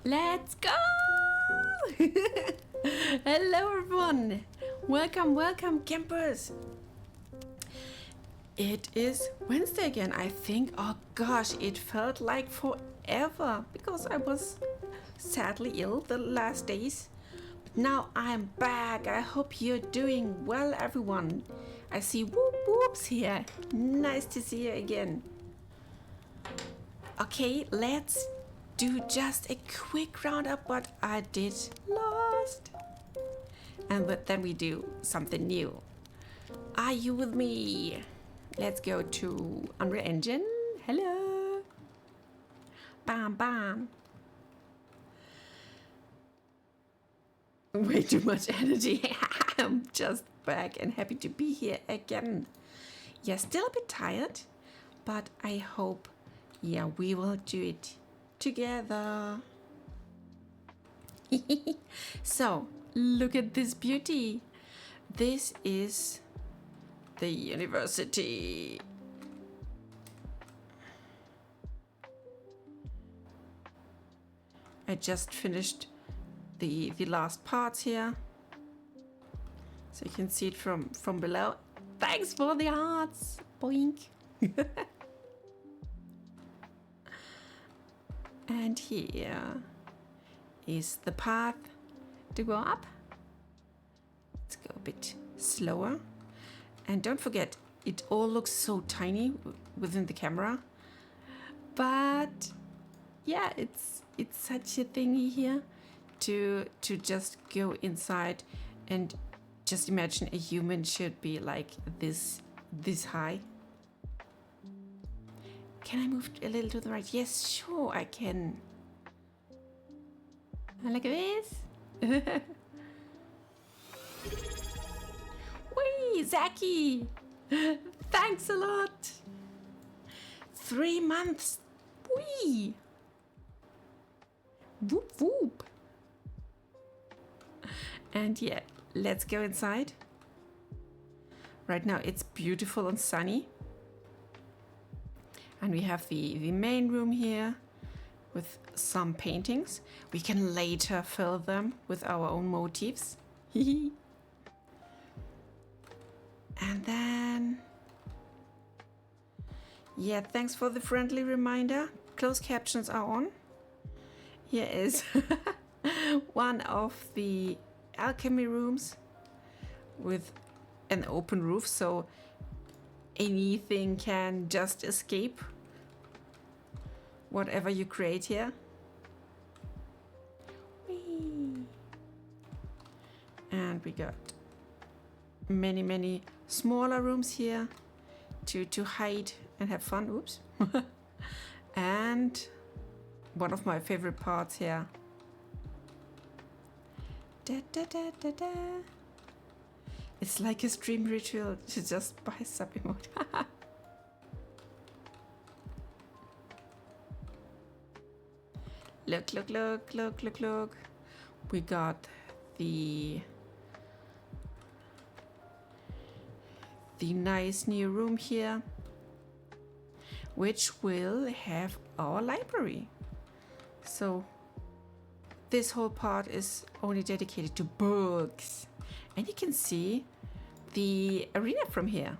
Let's go! Hello everyone! Welcome campers! It is Wednesday again, I think. Oh gosh, it felt like forever because I was sadly ill the last days. But now I'm back. I hope you're doing well, everyone. I see whoop whoops here. Nice to see you again. Okay, let's do just a quick roundup what I did last. And then we do something new. Are you with me? Let's go to Unreal Engine. Hello. Bam, bam. Way too much energy. I'm just back and happy to be here again. Yeah, still a bit tired, but I hope, we will do it together. So, look at this beauty. This is the university. I just finished the last parts here, so you can see it from below. Thanks for the hearts. Boink. And here is the path to go up. Let's go a bit slower. And don't forget, it all looks so tiny within the camera. But yeah, it's such a thingy here to just go inside and just imagine a human should be like this high. Can I move a little to the right? Yes, sure, I can. Like this. Whee! Zaki! Thanks a lot! 3 months! Whee! Whoop whoop! And yeah, let's go inside. Right now it's beautiful and sunny. And we have the main room here with some paintings. We can later fill them with our own motifs. And then... yeah, thanks for the friendly reminder. Closed captions are on. Here is one of the alchemy rooms with an open roof, so anything can just escape whatever you create here. Whee! And we got many smaller rooms here to hide and have fun. Oops. And one of my favorite parts here. Da, da, da, da, da. It's like a stream ritual to just buy sub emote. Look. We got the nice new room here, which will have our library. So this whole part is only dedicated to books. And you can see the arena from here.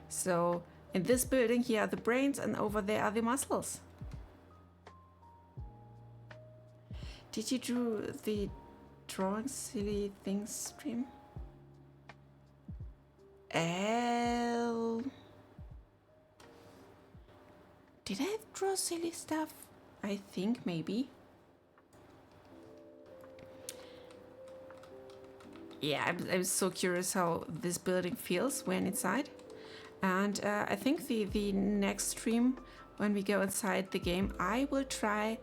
So in this building here are the brains and over there are the muscles. Did you do the drawing silly things stream? Oh. Did I draw silly stuff? I think maybe. Yeah, I'm so curious how this building feels when inside. And I think the next stream, when we go inside the game, I will try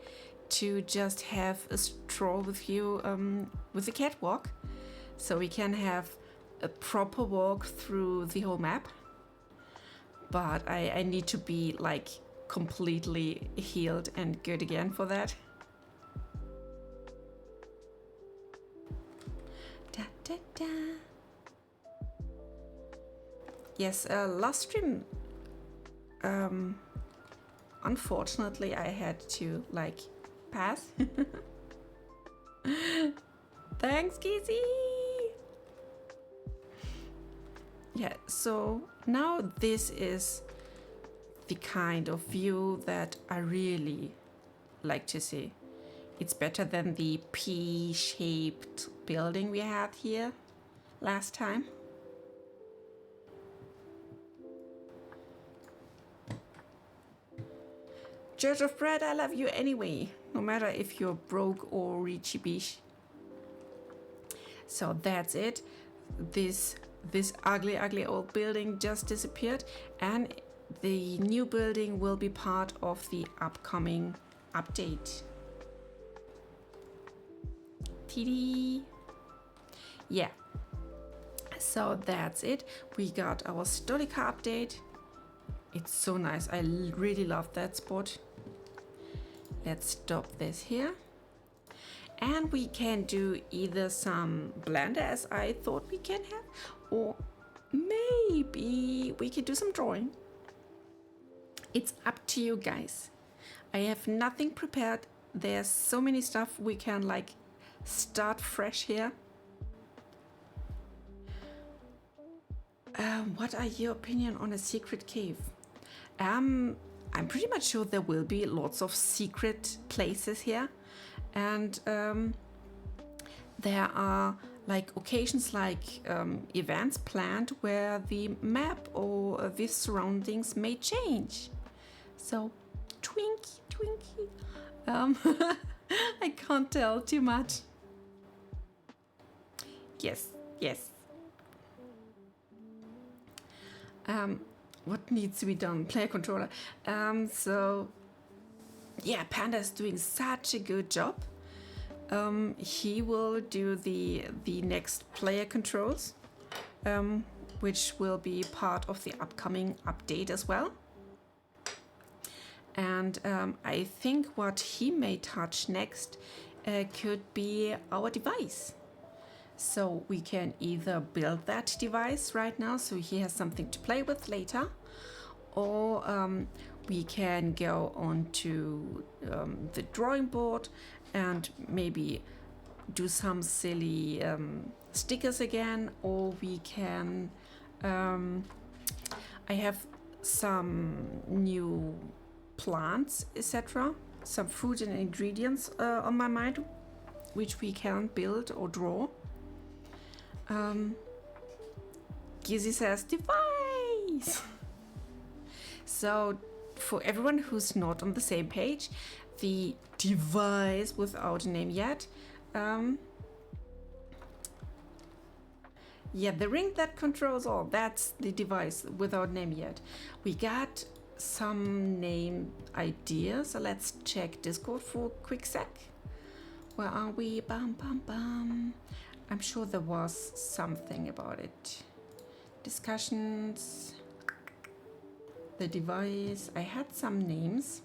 to just have a stroll with you with the catwalk. So we can have a proper walk through the whole map. But I need to be like completely healed and good again for that. Yes, last stream, unfortunately I had to like pass. Thanks, Kizzy! Yeah, so now this is the kind of view that I really like to see. It's better than the P-shaped building we had here last time. Church of Bread, I love you anyway, no matter if you're broke or richy-bish. So that's it. This ugly old building just disappeared, and the new building will be part of the upcoming update. TD. Yeah. So that's it. We got our Stolica update. It's so nice. I really love that spot. Let's stop this here. And we can do either some blender, as I thought we can have, or maybe we can do some drawing. It's up to you guys. I have nothing prepared. There's so many stuff we can like start fresh here. What are your opinion on a secret cave? I'm pretty much sure there will be lots of secret places here, and there are like occasions, like events planned where the map or the surroundings may change. So Twinkie. I can't tell too much. Yes. What needs to be done? Player controller. So yeah, Panda is doing such a good job. He will do the next player controls. which will be part of the upcoming update as well. And I think what he may touch next could be our device. So we can either build that device right now so he has something to play with later, or we can go on to the drawing board and maybe do some silly stickers again, or we can I have some new plants, etc., some food and ingredients on my mind which we can build or draw. Gizzy says device. So for everyone who's not on the same page, the device without a name yet, yeah, the ring that controls all, that's the device without name yet. We got some name ideas, so let's check Discord for a quick sec. Where are we? Bum bum bum. I'm sure there was something about it. Discussions, the device. I had some names.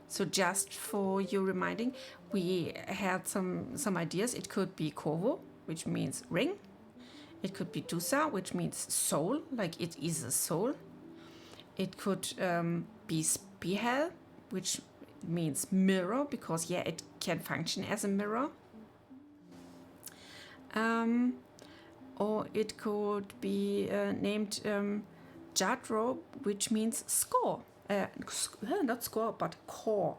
So just for your reminding, we had some ideas. It could be Kovo, which means ring. It could be Dusa, which means soul, like it is a soul. It could be Spihel, which means mirror, because yeah, it can function as a mirror. Or it could be named Jadro, which means score. Not score, but core.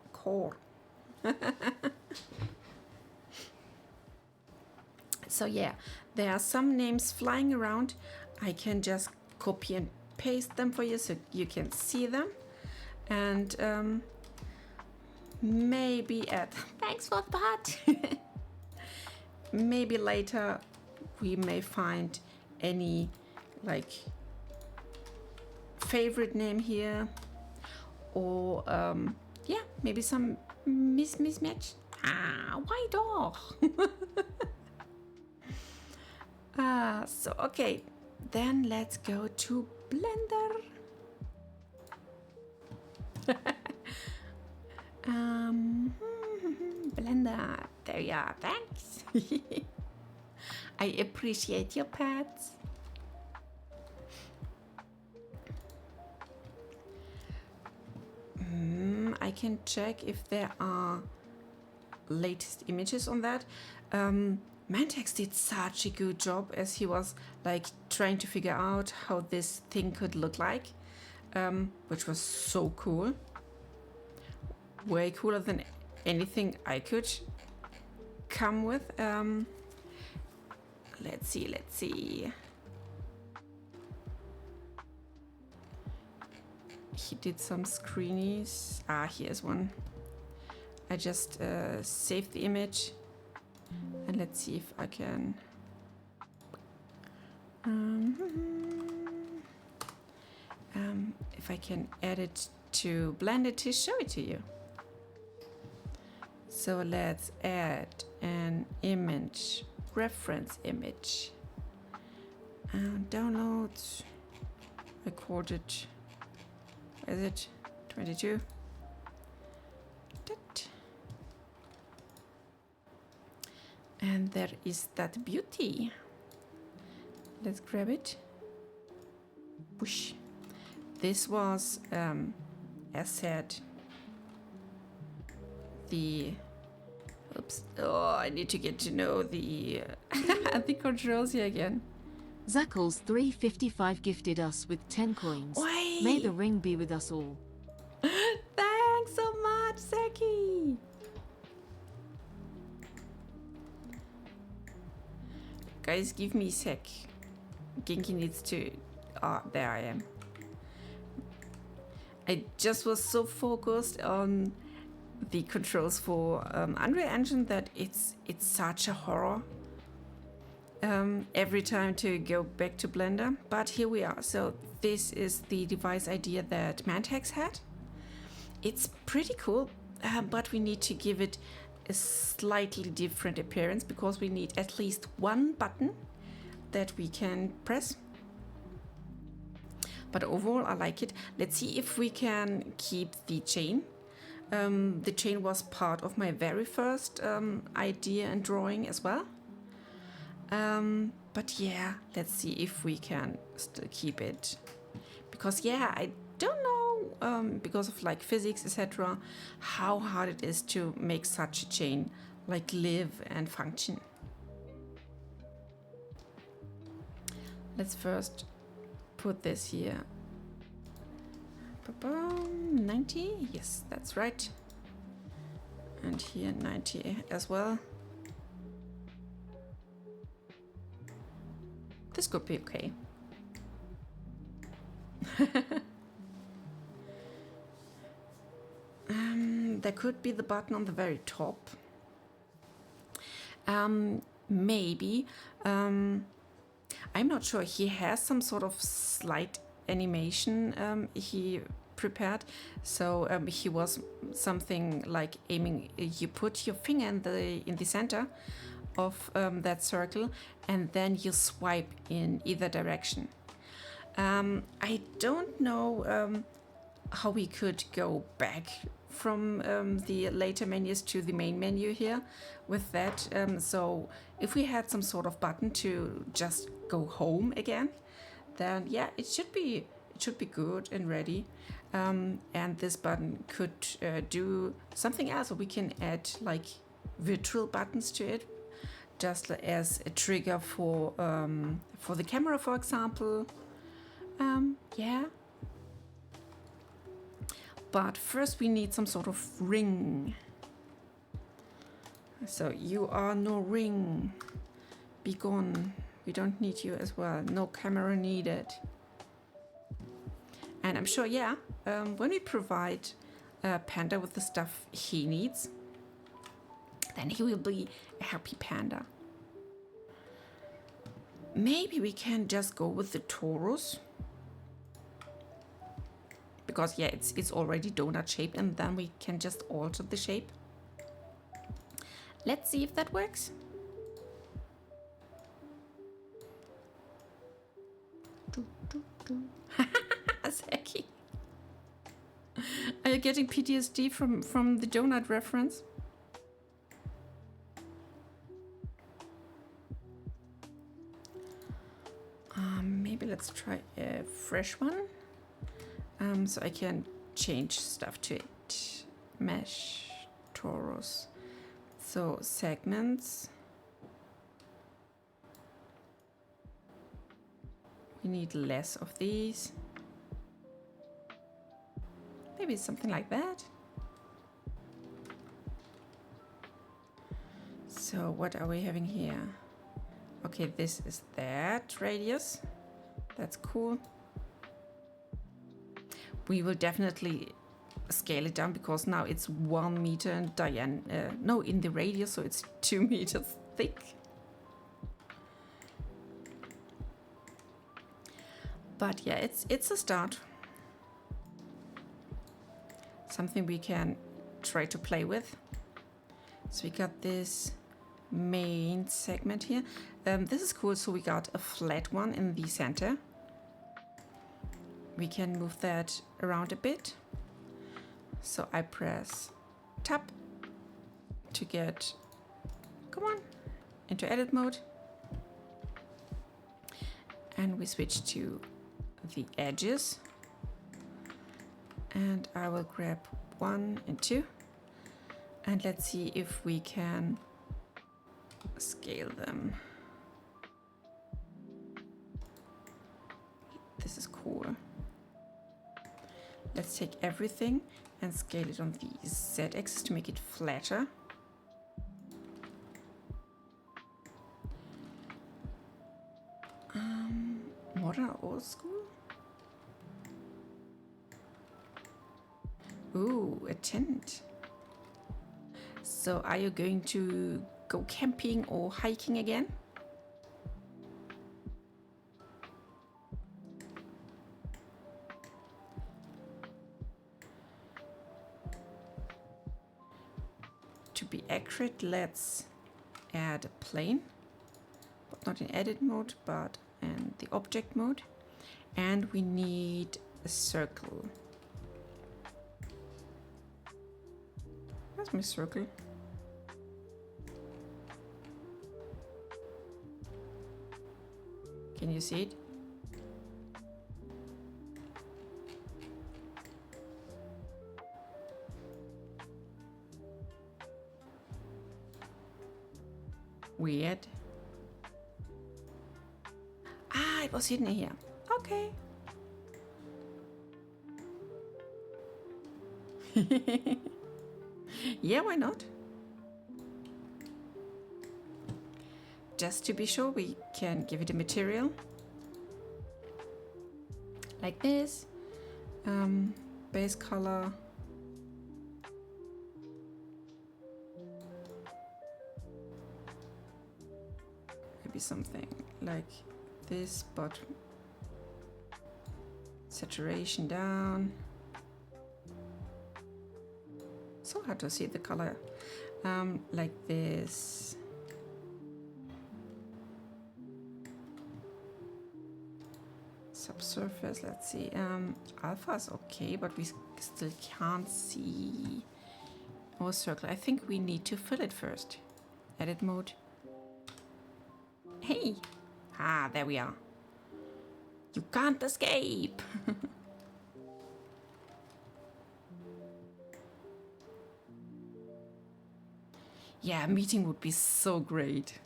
So yeah, there are some names flying around. I can just copy and paste them for you so you can see them. And maybe at thanks for that. Maybe later we may find any like favorite name here, or yeah, maybe some mismatch. Why doch? So okay, then let's go to Blender. Blender, there you are, thanks. I appreciate your pets. I can check if there are latest images on that. Mantex did such a good job as he was like trying to figure out how this thing could look like, which was so cool. Way cooler than anything I could come with. Let's see. He did some screenies. Here's one. I just saved the image. And let's see if I can if I can add it to Blender to show it to you. So let's add an image, reference image, and download, recorded. Is it 22? And there is that beauty. Let's grab it. Whoosh. This was, as said, the. Oops. Oh, I need to get to know the the controls here again. Zackles355 gifted us with 10 coins. Oi. May the ring be with us all. Thanks so much, Zaki. Guys, give me a sec. Genki needs to... there I am. I just was so focused on the controls for Unreal Engine that it's such a horror every time to go back to Blender. But here we are. So this is the device idea that Mantex had. It's pretty cool, but we need to give it a slightly different appearance because we need at least one button that we can press. But overall, I like it. Let's see if we can keep the chain. The chain was part of my very first idea and drawing as well. But yeah, let's see if we can still keep it. Because yeah, I don't know, because of like physics, etc., how hard it is to make such a chain like live and function. Let's first put this here. 90, yes, that's right. And here 90 as well. This could be okay. There could be the button on the very top. Maybe. I'm not sure. He has some sort of slight animation he prepared. So he was something like aiming. You put your finger in the center of that circle, and then you swipe in either direction. I don't know how we could go back from the later menus to the main menu here with that. So if we had some sort of button to just go home again, then yeah, it should be good and ready. And this button could do something else, or we can add like virtual buttons to it, just as a trigger for the camera, for example. Yeah. But first we need some sort of ring. So you are no ring. Be gone. We don't need you as well. No camera needed. And I'm sure, yeah, when we provide Panda with the stuff he needs, then he will be a happy panda. Maybe we can just go with the torus. Because yeah, it's already donut shaped, and then we can just alter the shape. Let's see if that works. Zeki. Are you getting PTSD from the donut reference? Maybe let's try a fresh one. So I can change stuff to it. Mesh, torus. So segments. We need less of these. Maybe something like that. So what are we having here? Okay, this is that radius. That's cool. We will definitely scale it down because now it's 1 meter in diameter. No, in the radius, so it's 2 meters thick. But yeah, it's a start. Something we can try to play with. So we got this main segment here. This is cool. So we got a flat one in the center. We can move that around a bit. So I press tab to get, come on, into edit mode. And we switch to the edges. And I will grab 1 and 2. And let's see if we can scale them. This is cool. Let's take everything and scale it on the Z-axis to make it flatter. Modern or old school? Ooh, a tent. So are you going to go camping or hiking again? To be accurate, let's add a plane. not in edit mode, but in the object mode. And we need a circle. Where's my circle? Can you see it? Weird. Ah, it was hidden here. Okay. Yeah, why not? Just to be sure, we can give it a material. Like this. Base color. Maybe something like this, but saturation down. So hard to see the color. Like this. Subsurface, let's see. Alpha is okay, but we still can't see our circle. I think we need to fill it first. Edit mode. Hey! Ah, there we are. You can't escape! Yeah, a meeting would be so great.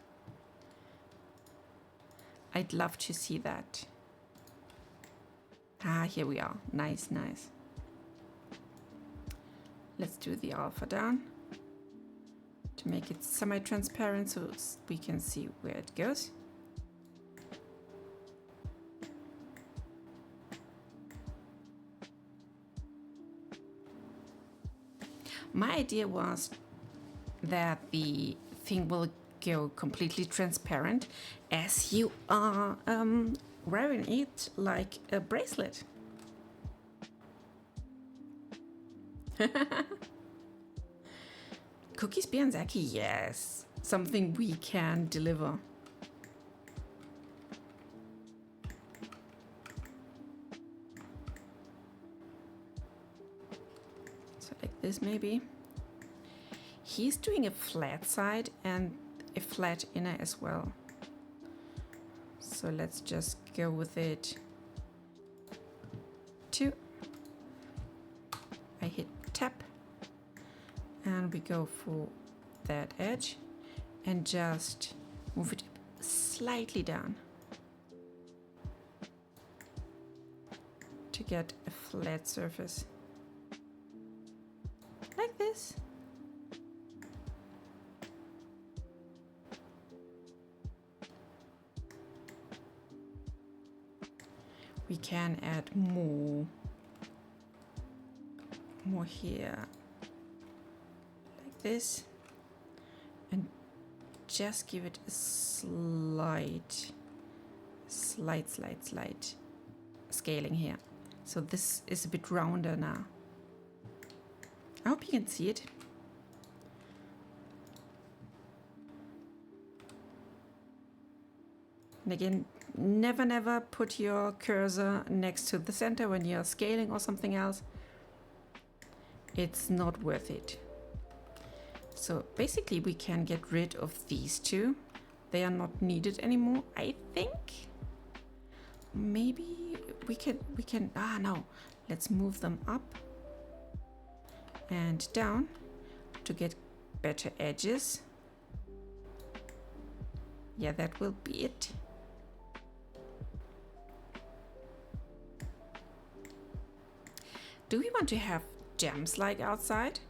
I'd love to see that. Ah, here we are. Nice, nice. Let's do the alpha down to make it semi-transparent so we can see where it goes. My idea was that the thing will go completely transparent as you are wearing it like a bracelet. Cookies, beer and Zaki, yes. Something we can deliver. So like this maybe. He's doing a flat side and a flat inner as well. So let's just go with it. 2. I hit tap and we go for that edge and just move it slightly down to get a flat surface like this. We can add more here like this and just give it a slight scaling here. So this is a bit rounder now. I hope you can see it. And again, never put your cursor next to the center when you're scaling or something else. It's not worth it. So basically we can get rid of these two. They are not needed anymore, I think. Maybe we can, no. Let's move them up and down to get better edges. Yeah, that will be it. Do we want to have gems like outside,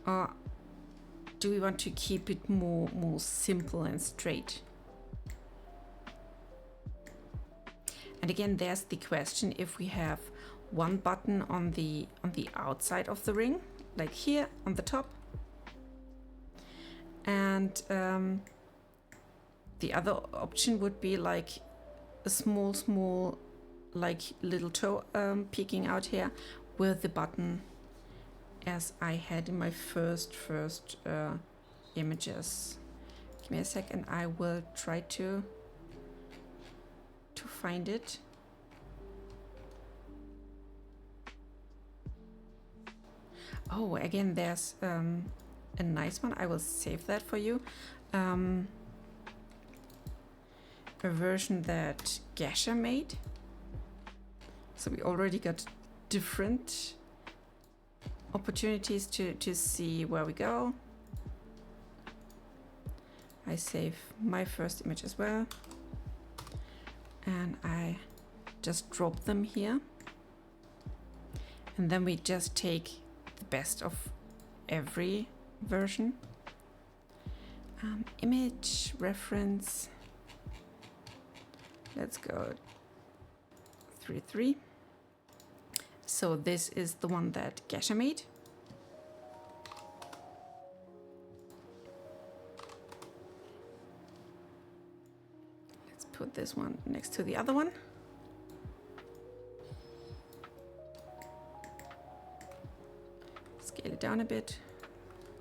or do we want to keep it more simple and straight? And again, there's the question: if we have one button on the outside of the ring, like here on the top, and the other option would be like a small like little toe peeking out here with the button as I had in my first images. Give me a sec and I will try to find it. Oh, again, there's a nice one. I will save that for you. A version that Gesha made. So we already got different opportunities to see where we go. I save my first image as well. And I just drop them here. And then we just take the best of every version. Image reference. Let's go 3.3. So this is the one that Gesha made. Let's put this one next to the other one. Scale it down a bit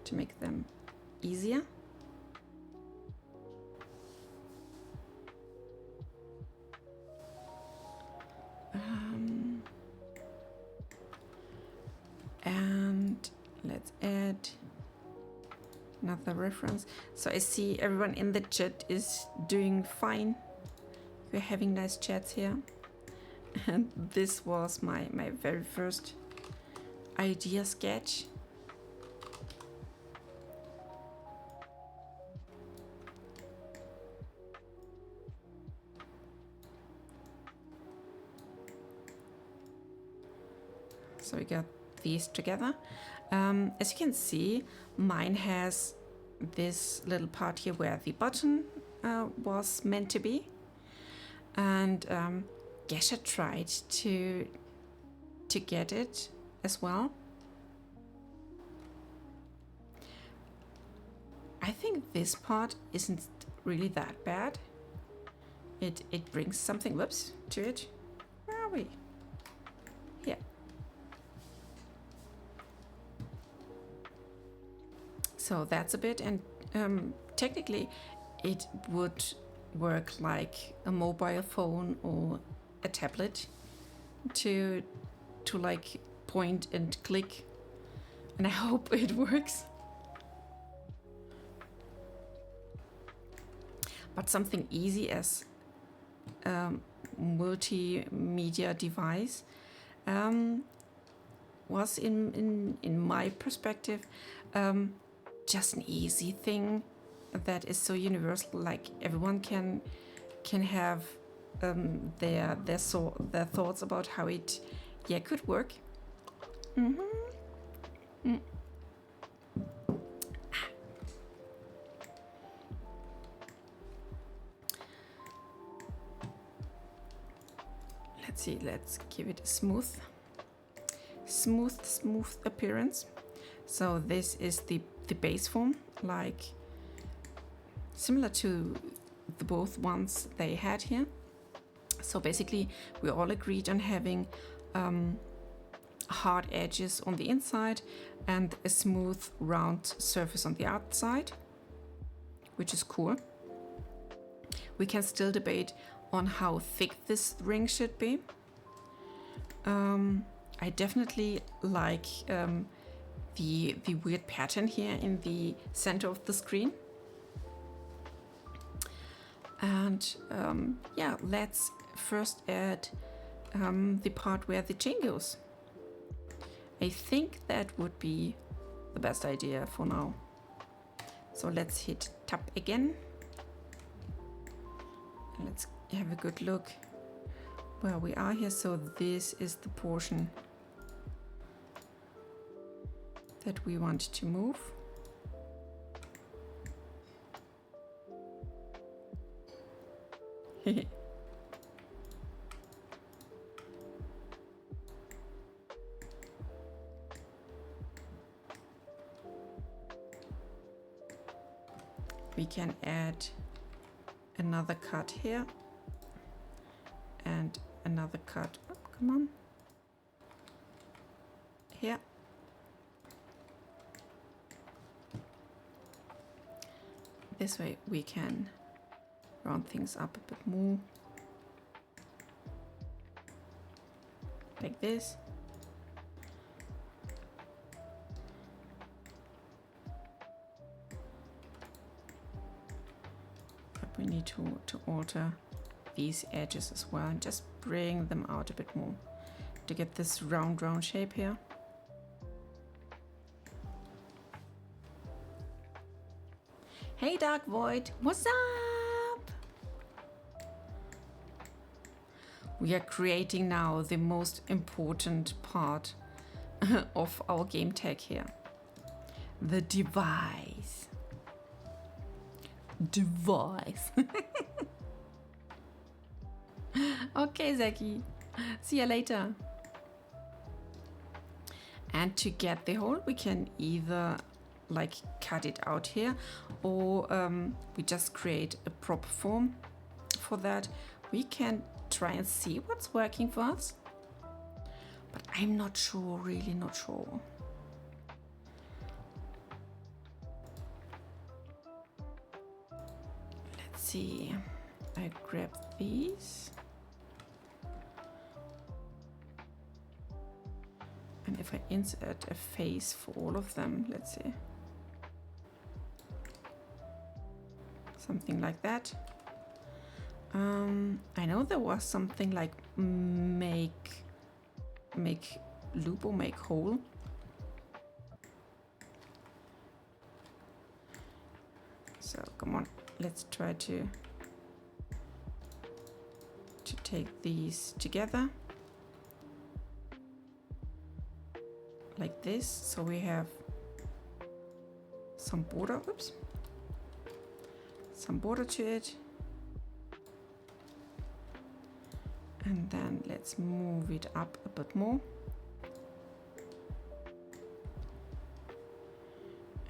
to make them easier. And let's add another reference. So I see everyone in the chat is doing fine. We're having nice chats here. And this was my very first idea sketch. So we got these together. As you can see, mine has this little part here where the button was meant to be. And Gesha tried to get it as well. I think this part isn't really that bad. It brings something, whoops, to it. Where are we? Yeah. So that's a bit, and technically it would work like a mobile phone or a tablet to like point and click, and I hope it works. But something easy as multimedia device was in my perspective just an easy thing that is so universal, like everyone can have their thoughts about how it could work. Let's see, let's give it a smooth appearance. So this is the base form, like similar to the both ones they had here. So basically we all agreed on having hard edges on the inside and a smooth round surface on the outside, which is cool. We can still debate on how thick this ring should be. I definitely like the weird pattern here in the center of the screen. And yeah, let's first add the part where the chain goes. I think that would be the best idea for now. So let's hit tab again. And let's have a good look where we are here. So this is the portion that we want to move. We can add another cut here and another cut, oh, come on, here. This way we can round things up a bit more. Like this. But we need to alter these edges as well and just bring them out a bit more to get this round shape here. Hey Dark Void, what's up? We are creating now the most important part of our game tag here. The device. Okay, Zaki. See you later. And to get the hole, we can either like cut it out here, or we just create a prop form for that. We can try and see what's working for us, but I'm not sure, really not sure. Let's see. I grab these. And if I insert a face for all of them, let's see. Something like that. I know there was something like make loop or make hole. So come on, let's try to take these together like this, so we have some border. Oops. Some border to it, and then let's move it up a bit more,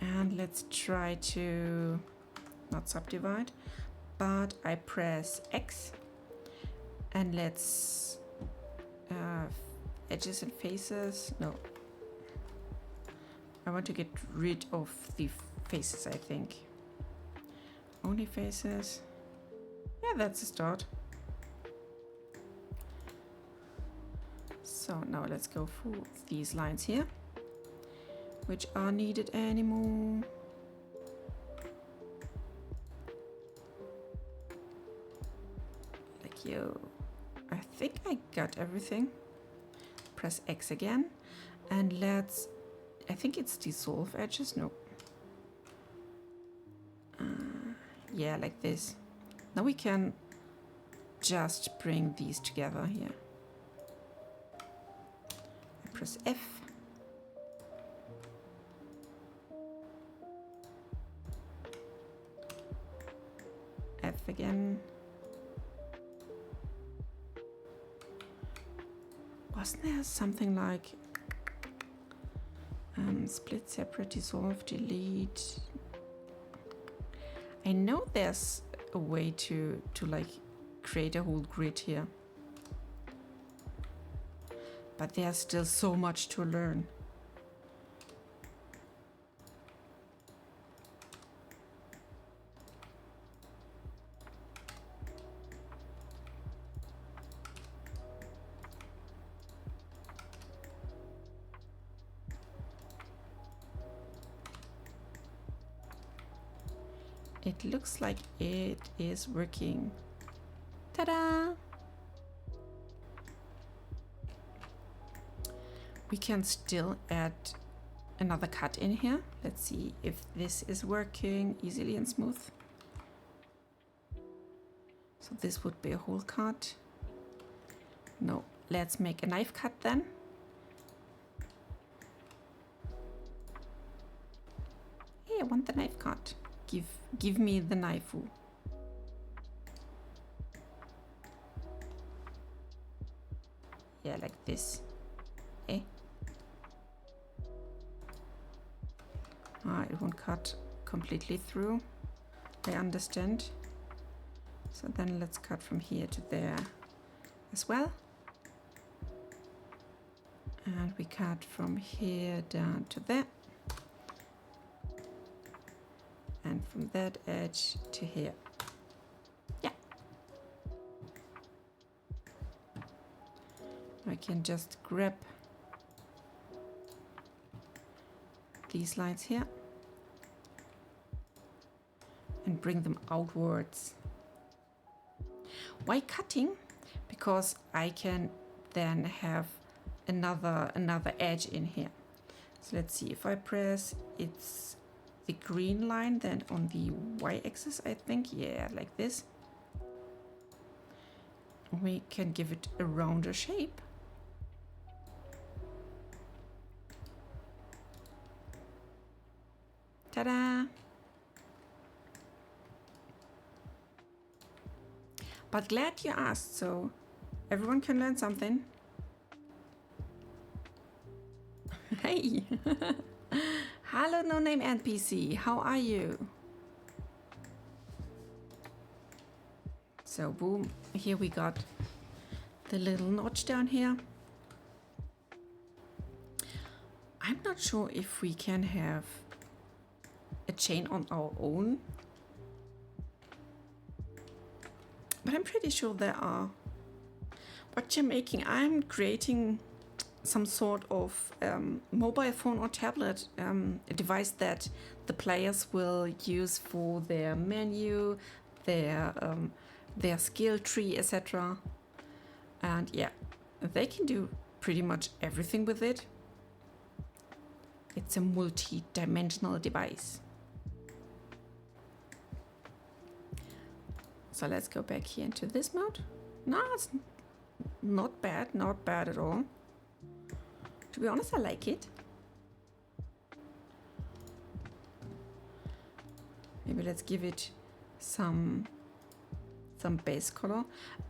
and let's try to not subdivide, but I press X, and let's edges and faces. No, I want to get rid of the faces, I think. Only faces. Yeah, that's a start. So now let's go for these lines here, which are needed anymore. Like yo. I think I got everything. Press X again, and let's, I think it's dissolve edges. No. Yeah, like this. Now we can just bring these together here. I press F. F again. Wasn't there something like split, separate, dissolve, delete? I know there's a way to like create a whole grid here, but there's still so much to learn. It looks like it is working. Ta-da! We can still add another cut in here. Let's see if this is working easily and smooth. So this would be a whole cut. No, let's make a knife cut then. Hey, I want the knife cut. Give me the knife. Yeah, like this. Eh? It won't cut completely through. I understand. So then let's cut from here to there as well. And we cut from here down to there. And from that edge to here. Yeah. I can just grab these lines here and bring them outwards. Why cutting? Because I can then have another edge in here. So let's see, if I press, it's the green line, then on the y-axis, I think, yeah, like this. We can give it a rounder shape. Ta-da! But glad you asked, so everyone can learn something. Hey! Hello, no-name NPC, how are you? So boom, here we got the little notch down here. I'm not sure if we can have a chain on our own, but I'm pretty sure there are. What you're making, I'm creating some sort of mobile phone or tablet, a device that the players will use for their menu, their skill tree, etc. And yeah, they can do pretty much everything with it. It's a multi-dimensional device. So let's go back here into this mode. No, it's not bad, not bad at all. To be honest, I like it. Maybe let's give it some base color.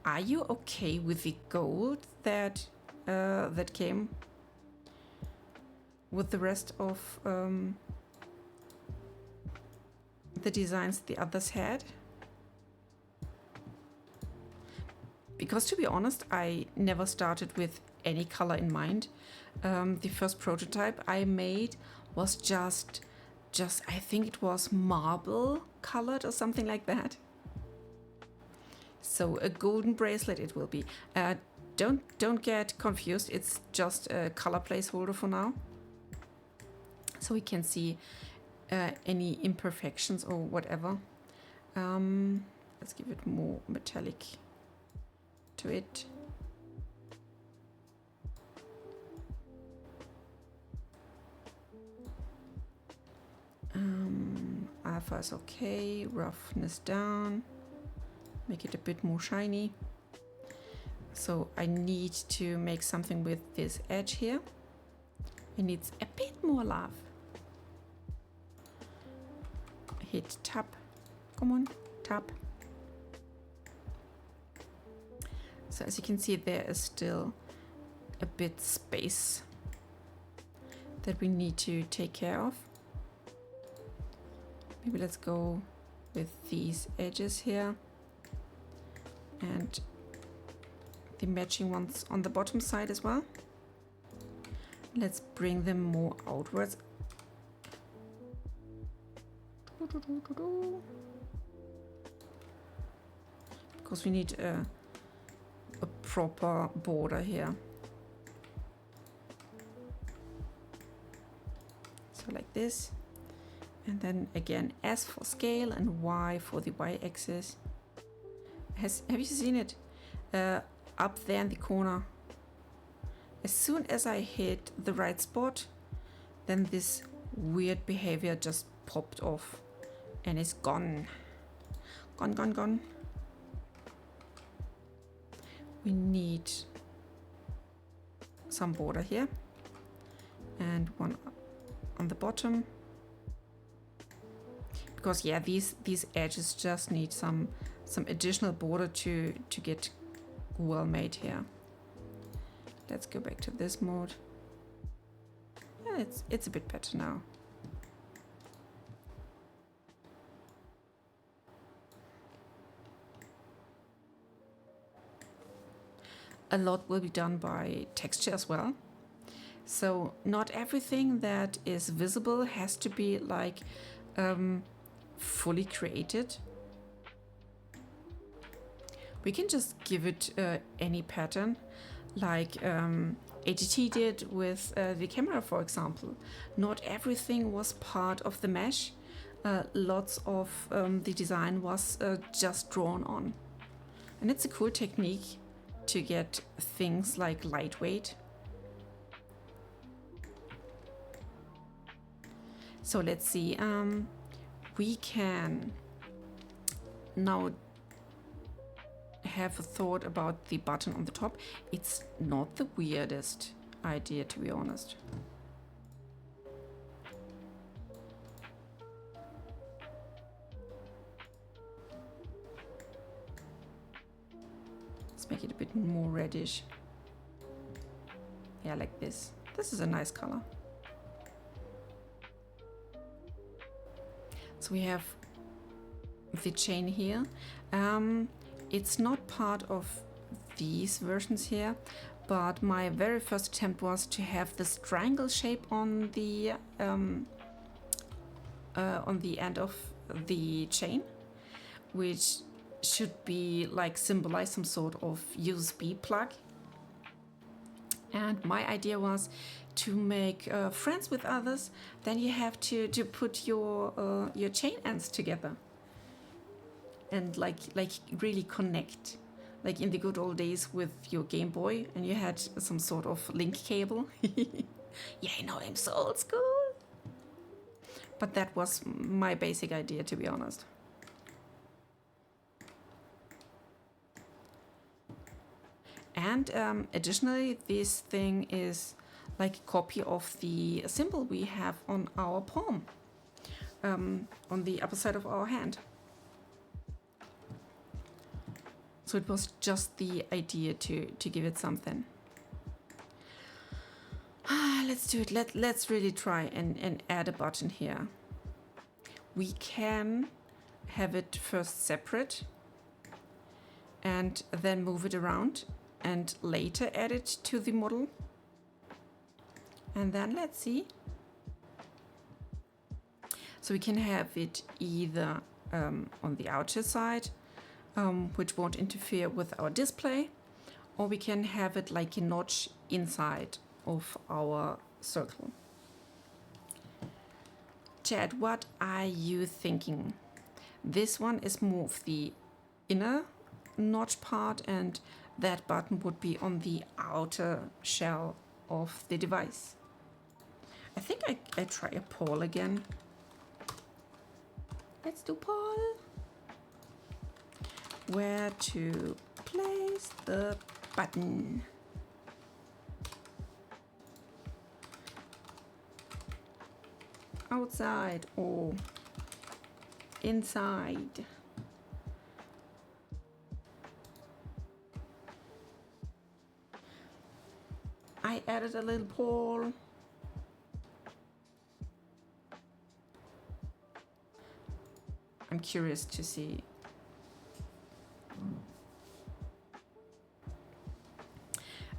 Are you okay with the gold that that came with the rest of the designs the others had? Because to be honest, I never started with any color in mind. The first prototype I made was just I think it was marble colored or something like that. So a golden bracelet it will be. Don't get confused. It's just a color placeholder for now. So we can see any imperfections or whatever. Let's give it more metallic to it. Alpha is okay, roughness down, make it a bit more shiny. So I need to make something with this edge here. It needs a bit more love. Hit tab, come on, tab. So as you can see, there is still a bit space that we need to take care of. Maybe let's go with these edges here and the matching ones on the bottom side as well. Let's bring them more outwards. Because we need a proper border here. So like this. And then again, S for scale and Y for the Y-axis. Have you seen it? Up there in the corner. As soon as I hit the right spot, then this weird behavior just popped off and is gone. Gone. We need some border here and one on the bottom. Because yeah, these edges just need some additional border to get well made here. Let's go back to this mode. Yeah, it's a bit better now. A lot will be done by texture as well. So not everything that is visible has to be like fully created. We can just give it any pattern, like ATT did with the camera, for example. Not everything was part of the mesh. Lots of the design was just drawn on. And it's a cool technique to get things like lightweight. So let's see, we can now have a thought about the button on the top. It's not the weirdest idea, to be honest. Let's make it a bit more reddish. Yeah, like this. This is a nice color. So we have the chain here. It's not part of these versions here, but my very first attempt was to have this triangle shape on the end of the chain, which should be like symbolize some sort of USB plug. And my idea was to make friends with others. Then you have to put your chain ends together and like really connect, like in the good old days with your Game Boy, and you had some sort of link cable. Yeah, I know, I'm so old school. But that was my basic idea, to be honest. And additionally, this thing is like a copy of the symbol we have on our palm, on the upper side of our hand. So it was just the idea to give it something. Let's do it. Let's really try and add a button here. We can have it first separate and then move it around and later add it to the model. And then let's see. So we can have it either on the outer side, which won't interfere with our display, or we can have it like a notch inside of our circle. Chad, what are you thinking? This one is more of the inner notch part, and that button would be on the outer shell of the device. I think I try a Paul again. Let's do Paul. Where to place the button? Outside or inside? I added a little Paul. I'm curious to see.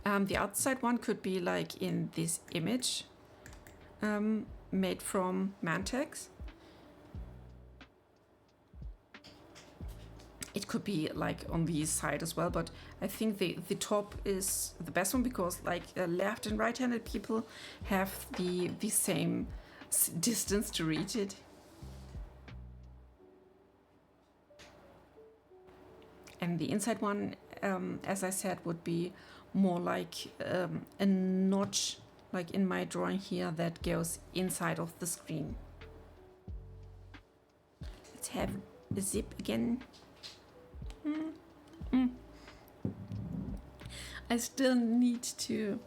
The outside one could be like in this image made from Mantex. It could be like on the side as well, but I think the top is the best one because like left and right-handed people have the same distance to reach it. And the inside one, as I said, would be more like a notch, like in my drawing here, that goes inside of the screen. Let's have a zip again. I still need to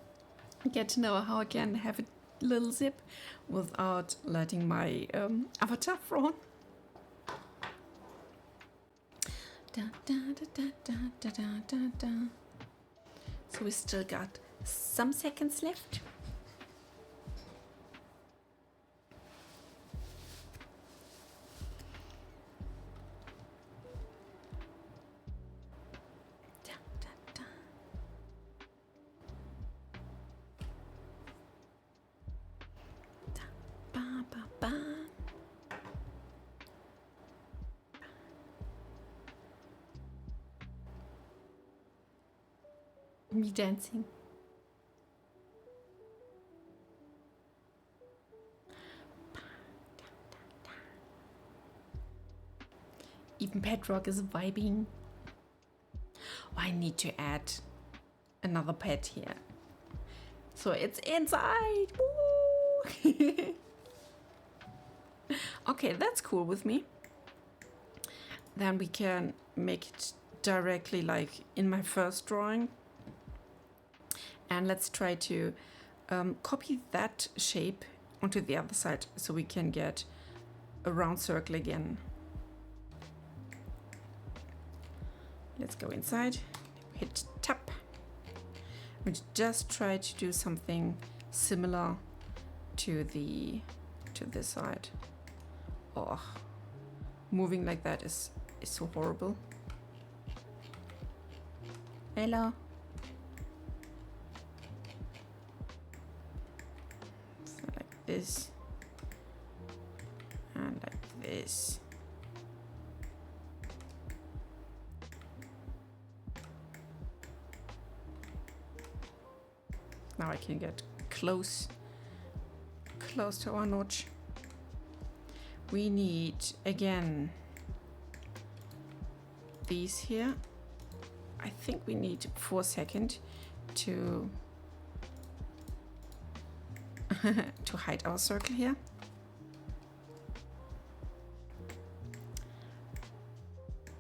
get to know how I can have a little zip without letting my avatar frown. Da, da, da, da, da, da, da, da. So we still got some seconds left. Da, da, da. Da, ba, ba, ba. Me dancing. Even Petrock is vibing. Oh, I need to add another pet here. So it's inside. Woo! Okay, that's cool with me. Then we can make it directly like in my first drawing. And let's try to copy that shape onto the other side so we can get a round circle again. Let's go inside, hit tab. We just try to do something similar to this side. Oh, moving like that is so horrible. Hello. So like this and like this. Now I can get close to our notch. We need again these here. I think we need 4 seconds to to hide our circle here.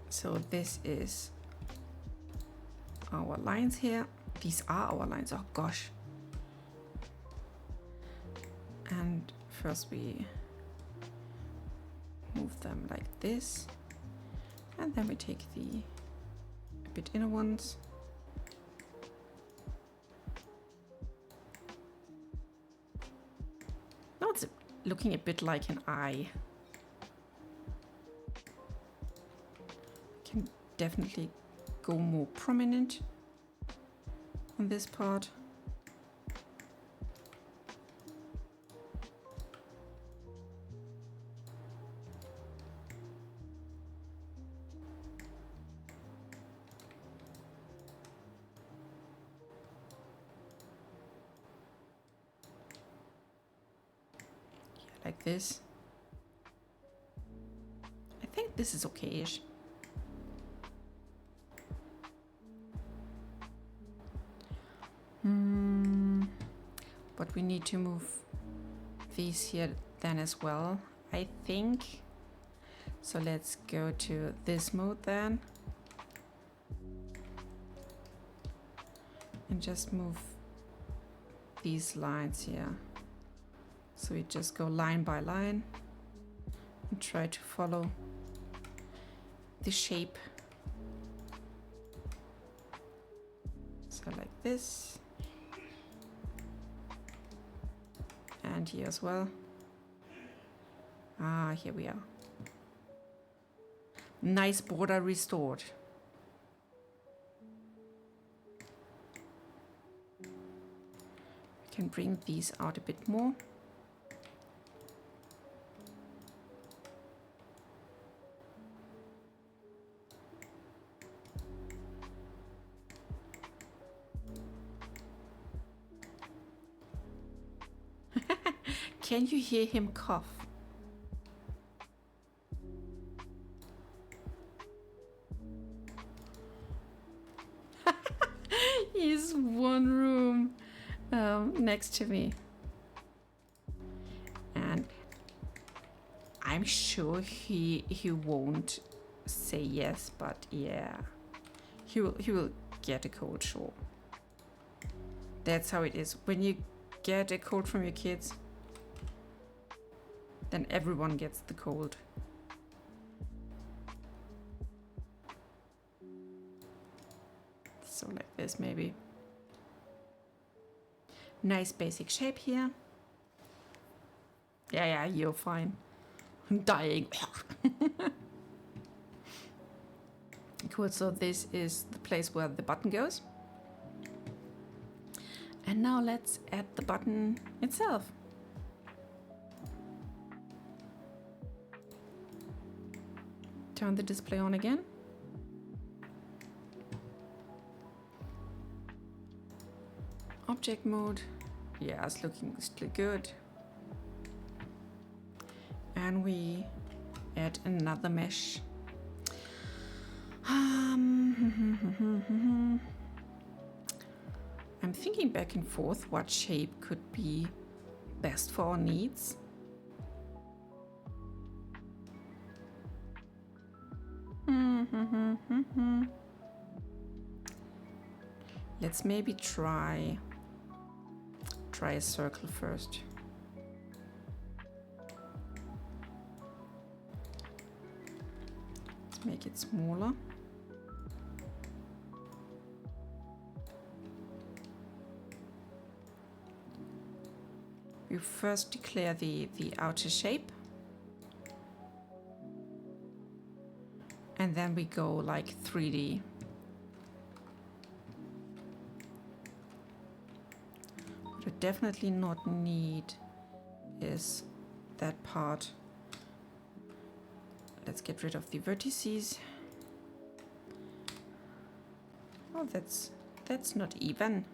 So this is our lines here. These are our lines. Oh gosh. And first we move them like this, and then we take the a bit inner ones. Now it's looking a bit like an eye. Can definitely go more prominent on this part. Like this. I think this is okay-ish. But we need to move these here then as well, I think. So let's go to this mode then. And just move these lines here. So we just go line by line and try to follow the shape. So like this. And here as well. Ah, here we are. Nice border restored. We can bring these out a bit more. Can you hear him cough? He's one room next to me. And I'm sure he won't say yes, but yeah. He will get a cold, sure. That's how it is. When you get a cold from your kids, then everyone gets the cold. So like this maybe. Nice basic shape here. Yeah, you're fine. I'm dying. Cool, so this is the place where the button goes. And now let's add the button itself. Turn the display on again. Object mode. Yeah, it's looking still good. And we add another mesh. I'm thinking back and forth what shape could be best for our needs. Let's maybe try a circle first. Let's make it smaller. We first declare the outer shape. And then we go like 3D. What we definitely not need is that part. Let's get rid of the vertices. Oh, that's not even.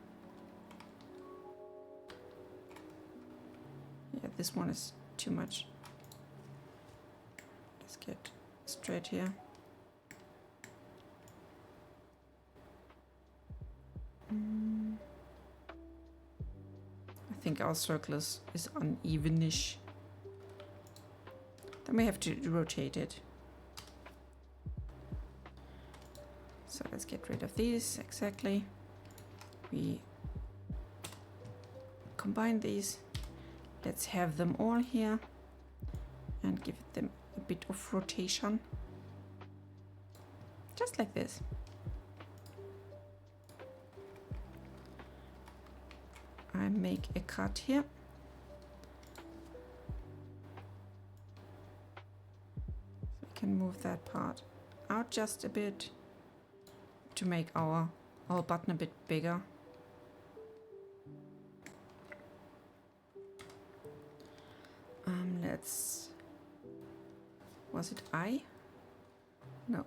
Yeah, this one is too much. Let's get straight here. I think our circle is unevenish. Then we have to rotate it. So let's get rid of these, exactly. We combine these. Let's have them all here and give them a bit of rotation. Just like this. I make a cut here. So we can move that part out just a bit to make our button a bit bigger. Was it I? No.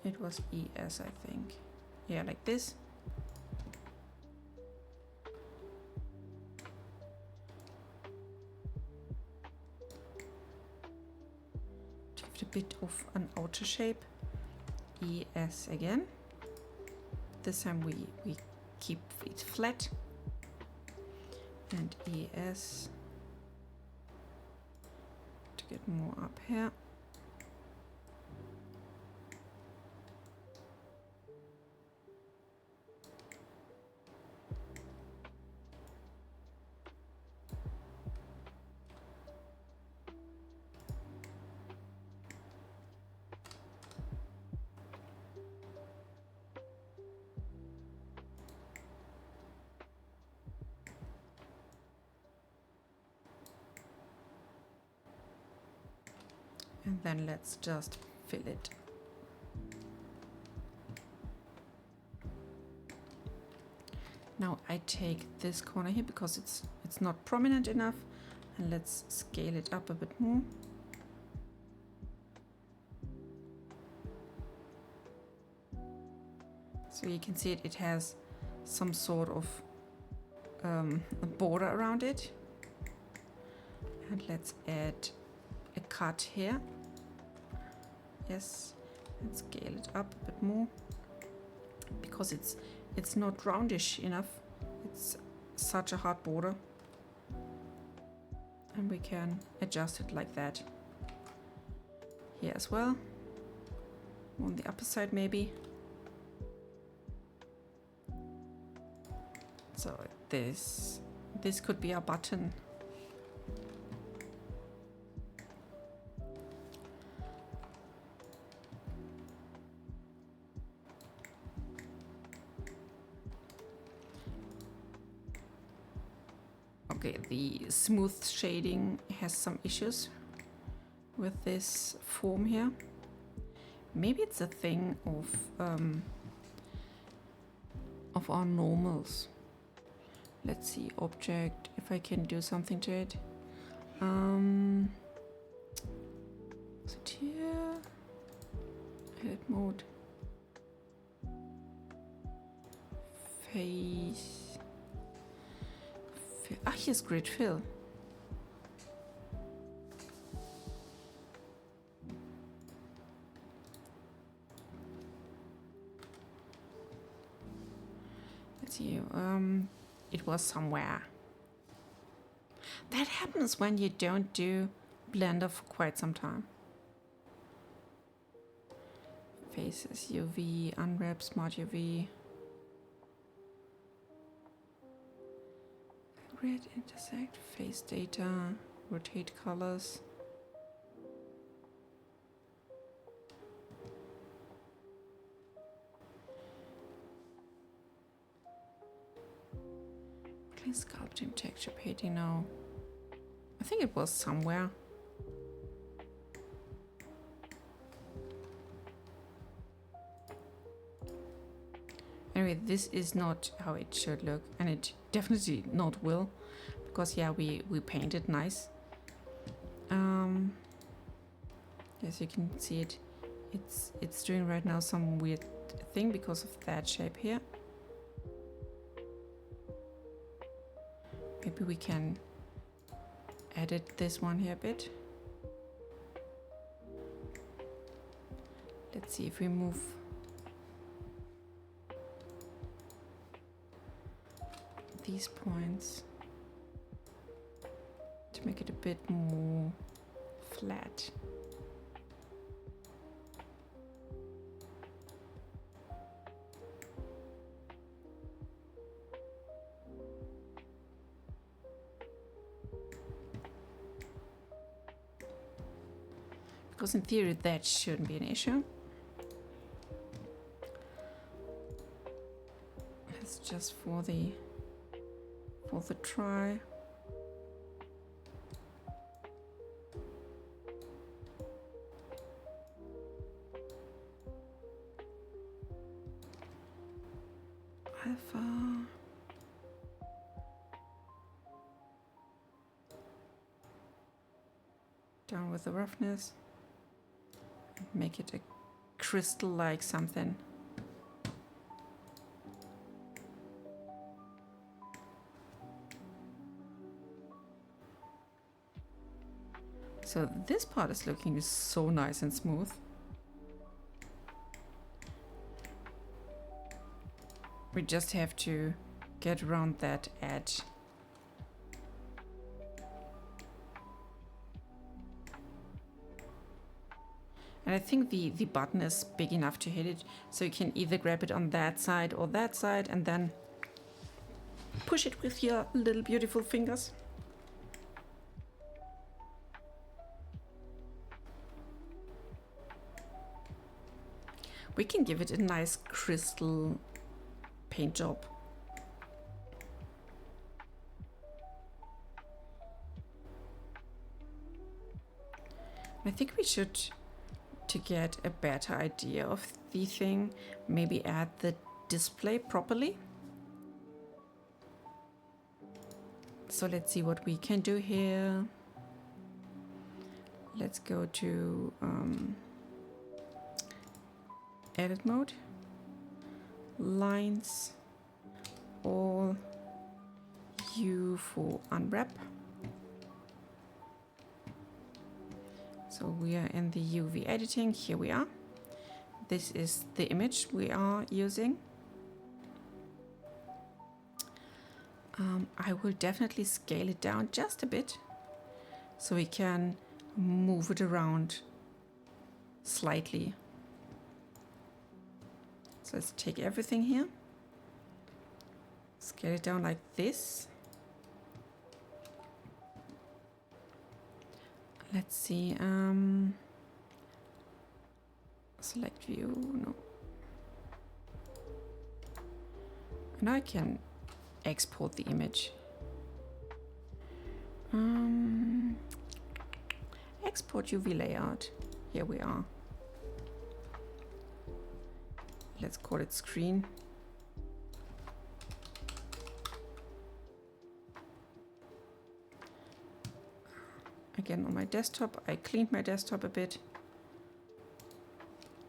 It was ES, I think. Yeah, like this. Give it a bit of an outer shape. ES again. This time we keep it flat. And ES to get more up here. And then let's just fill it. Now I take this corner here because it's not prominent enough, and let's scale it up a bit more. So you can see it has some sort of a border around it. And let's add a cut here. Yes, and scale it up a bit more because it's not roundish enough. It's such a hard border, and we can adjust it like that here as well, on the upper side maybe. So this could be our button. Okay, the smooth shading has some issues with this form here. Maybe it's a thing of our normals. Let's see, object, if I can do something to it. Is it here? Edit mode. Face. Ah, here's grid fill. Let's see. It was somewhere. That happens when you don't do Blender for quite some time. Faces, UV, unwrap, smart UV. Grid, intersect, face data, rotate colors. Clean sculpting, texture painting, no. I think it was somewhere. Anyway, this is not how it should look, and it definitely not will, because yeah, we painted nice. As you can see it, it's doing right now some weird thing because of that shape here. Maybe we can edit this one here a bit. Let's see if we move these points to make it a bit more flat. Because in theory that shouldn't be an issue. It's just for the try. Alpha. Down with the roughness. Make it a crystal-like something. So this part is looking so nice and smooth. We just have to get around that edge. And I think the button is big enough to hit it, so you can either grab it on that side or that side and then push it with your little beautiful fingers. We can give it a nice crystal paint job. I think we should, to get a better idea of the thing, maybe add the display properly. So let's see what we can do here. Let's go to edit mode, lines, all, U for unwrap. So we are in the UV editing. Here we are. This is the image we are using. I will definitely scale it down just a bit so we can move it around slightly. So let's take everything here, scale it down like this. Let's see, select view, no. Now I can export the image. Export UV layout, here we are. Let's call it screen. Again on my desktop, I cleaned my desktop a bit.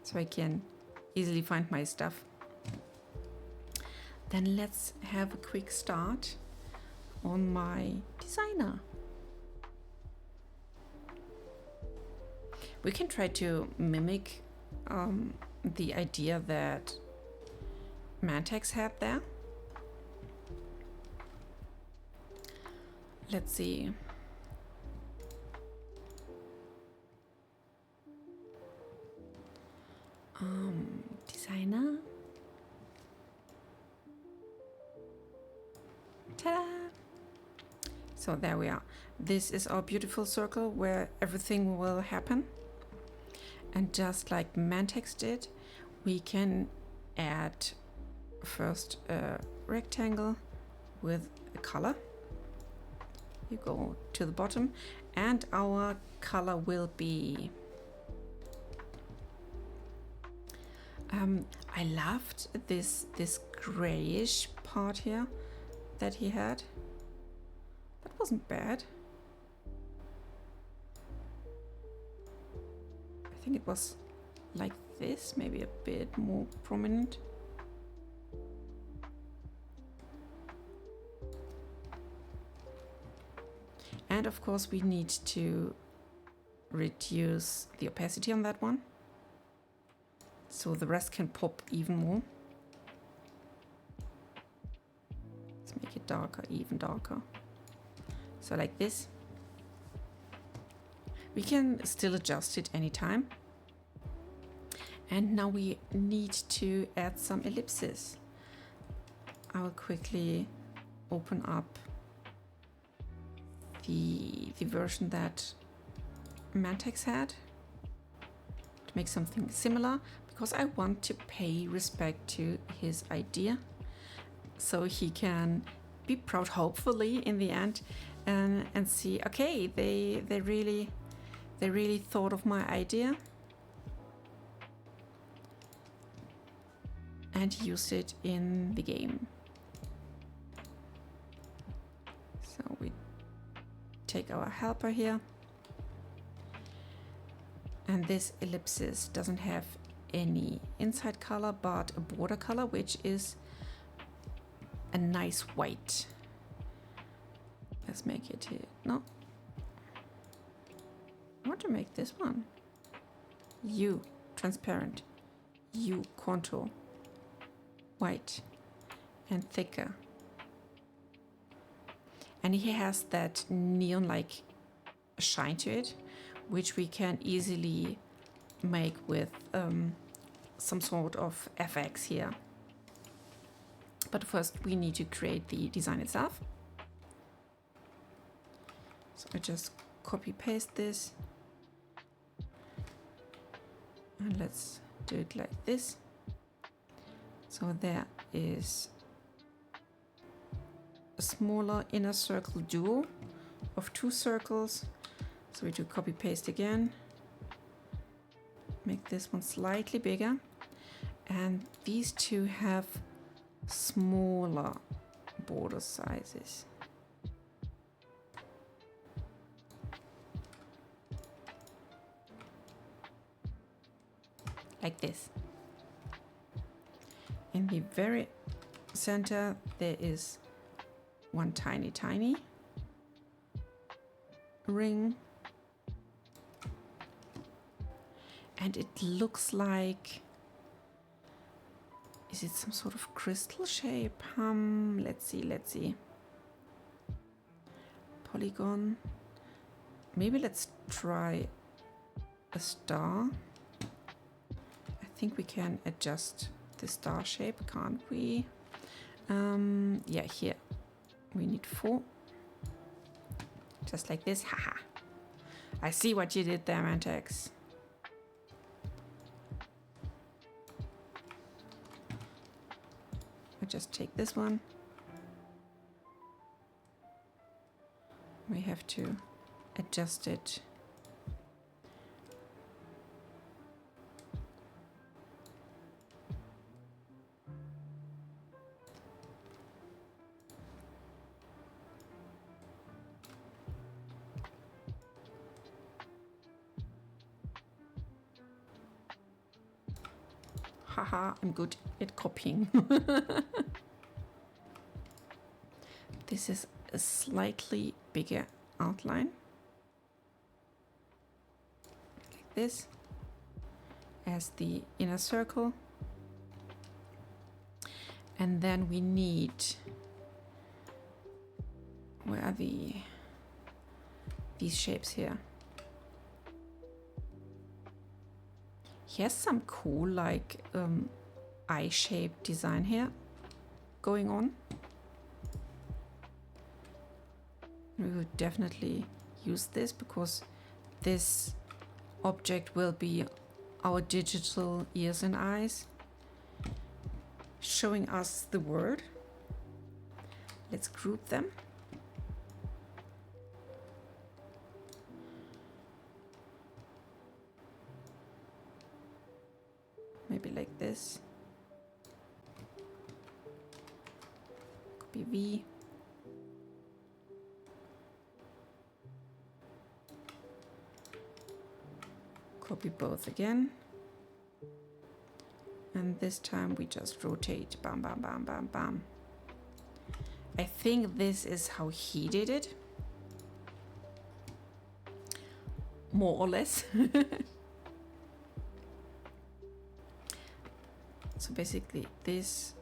so I can easily find my stuff. Then let's have a quick start on my designer. We can try to mimic the idea that Mantex had there. Let's see. Designer. Ta-da! So there we are. This is our beautiful circle where everything will happen. And just like Mantex did, we can add first a rectangle with a color. You go to the bottom, and our color will be I loved this grayish part here that he had. That wasn't bad. I think it was like this, maybe a bit more prominent. And of course we need to reduce the opacity on that one, so the rest can pop even more. Let's make it darker, even darker. So like this. We can still adjust it anytime. And now we need to add some ellipses. I will quickly open up the version that Mantex had to make something similar, because I want to pay respect to his idea, so he can be proud, hopefully, in the end, and see, okay, they really thought of my idea and used it in the game. So we take our helper here, and this ellipsis doesn't have any inside color but a border color, which is a nice white. Let's make it here. No, I want to make this one U transparent, U contour, white and thicker. And he has that neon-like shine to it, which we can easily make with some sort of FX here. But first we need to create the design itself. So I just copy paste this. And let's do it like this. So there is a smaller inner circle duo of 2 circles. So we do copy paste again. Make this one slightly bigger. And these 2 have smaller border sizes. Like this. In the very center there is one tiny ring, and it looks like, is it some sort of crystal shape? Let's see. Polygon. Maybe let's try a star. I think we can adjust the star shape, can't we? Yeah, here we need 4, just like this. Haha, I see what you did there, Mantex. I just take this one. We have to adjust it. Haha, I'm good at copying. This is a slightly bigger outline. Like this. As the inner circle. And then we need, where are these shapes here? He has some cool like eye-shaped design here going on. We would definitely use this because this object will be our digital ears and eyes, showing us the word. Let's group them. Maybe like this. Copy V. Copy both again. And this time we just rotate. Bam, bam, bam, bam, bam. I think this is how he did it. More or less. So basically this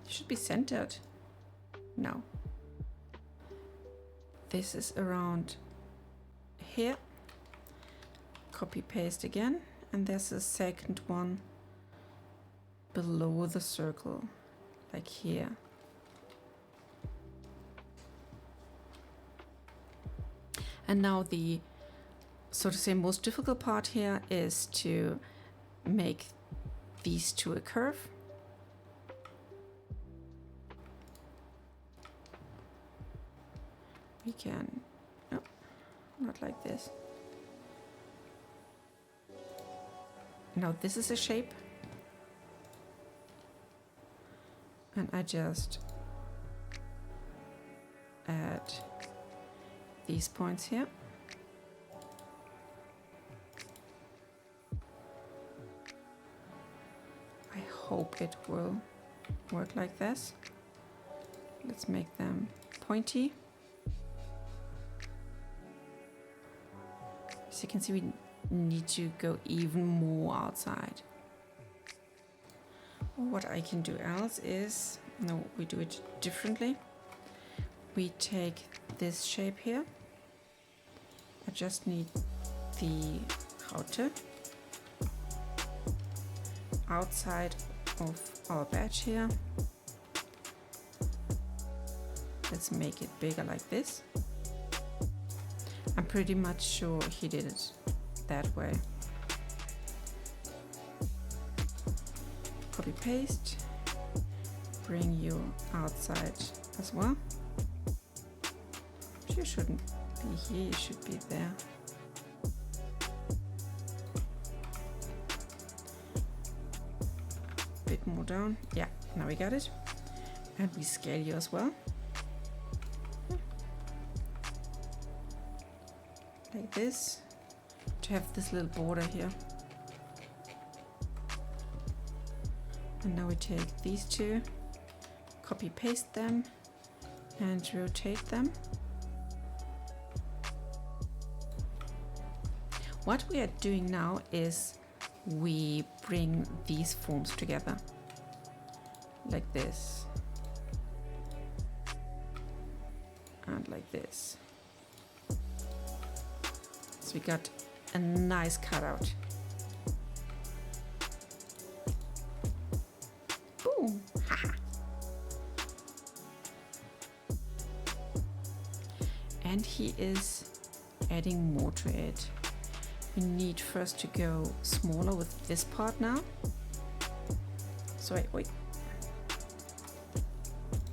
should be centered. No. This is around here. Copy paste again. And there's a second one below the circle, like here. And now the, so to say, most difficult part here is to make these two a curve. We can, no, not like this. Now this is a shape. And I just add these points here. I hope it will work like this. Let's make them pointy. As you can see, we need to go even more outside. What I can do else is, no, we do it differently. We take this shape here. I just need the outer outside of our badge here. Let's make it bigger like this. I'm pretty much sure he did it that way. Copy paste, bring you outside as well. You shouldn't be here, you should be there. Bit more down. Yeah, now we got it. And we scale you as well. Like this, to have this little border here. And now we take these two, copy paste them and rotate them. What we are doing now is we bring these forms together like this and like this. So we got a nice cutout. Boom! Haha. And he is adding more to it. We need first to go smaller with this part now. So wait.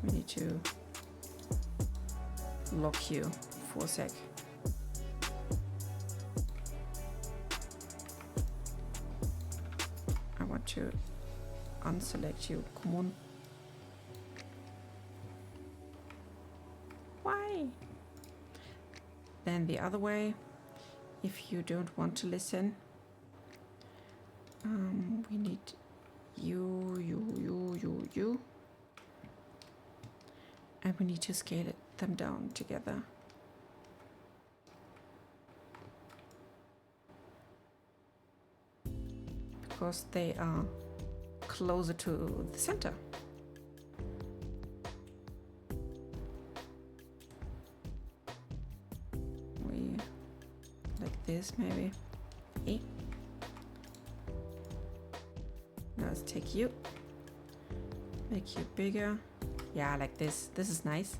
We need to lock you for a sec. I want to unselect you. Come on. Why? Then the other way. If you don't want to listen, We need you. And we need to scale them down together. Because they are closer to the center. We like this maybe. Okay. Now let's take you. Make you bigger. Yeah, like this. This is nice.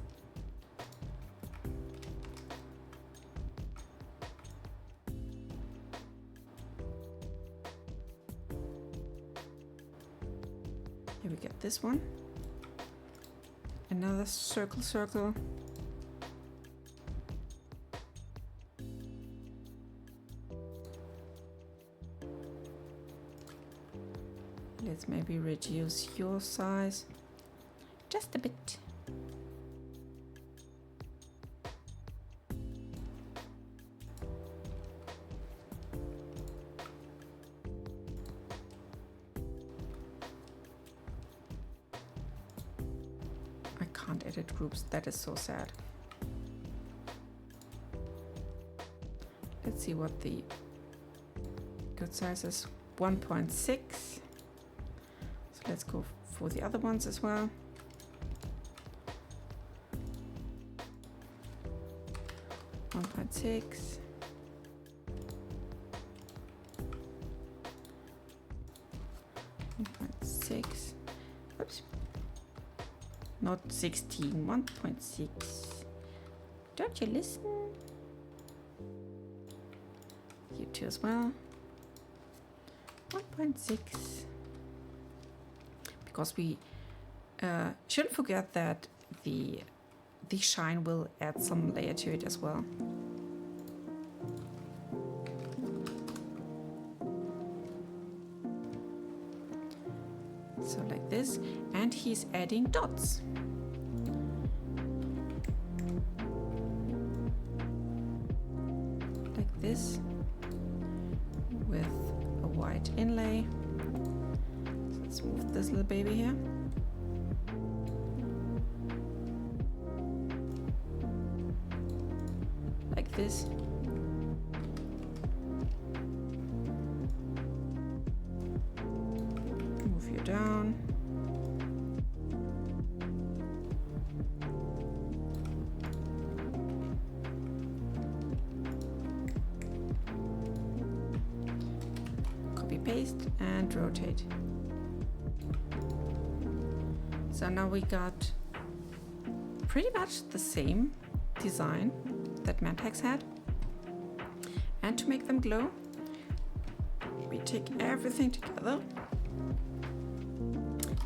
Here we get this one. Another circle. Let's maybe reduce your size just a bit. I can't edit groups, that is so sad. Let's see what the good size is. 1.6. So let's go for the other ones as well. 1.6. Oops. Not 16, 1.6. Don't you listen? You two as well. 1.6. Because we shouldn't forget that the shine will add some layer to it as well. So like this, and he's adding dots. Like this, with a white inlay. So let's move this little baby here. Like this. Move you down. Copy paste and rotate. So now we got pretty much the same design that Mantex had. And to make them glow, we take everything together,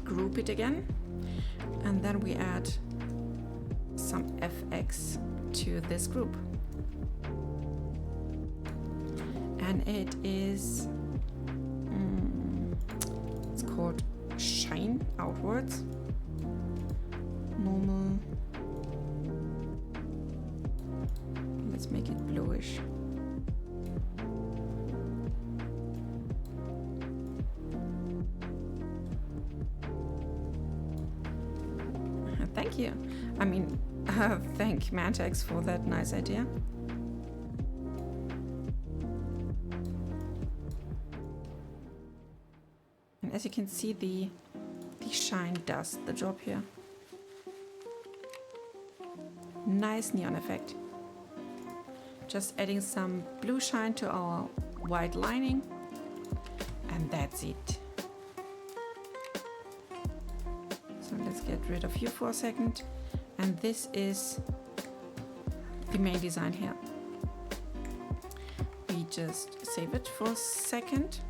group it again, and then we add some FX to this group. And it is, it's called shine outwards, normal. Let's make it bluish. Thank you. I mean, thank Mantex for that nice idea. And as you can see, the shine does the job here. Nice neon effect. Just adding some blue shine to our white lining, and that's it. So let's get rid of you for a second, and this is the main design here. We just save it for a second.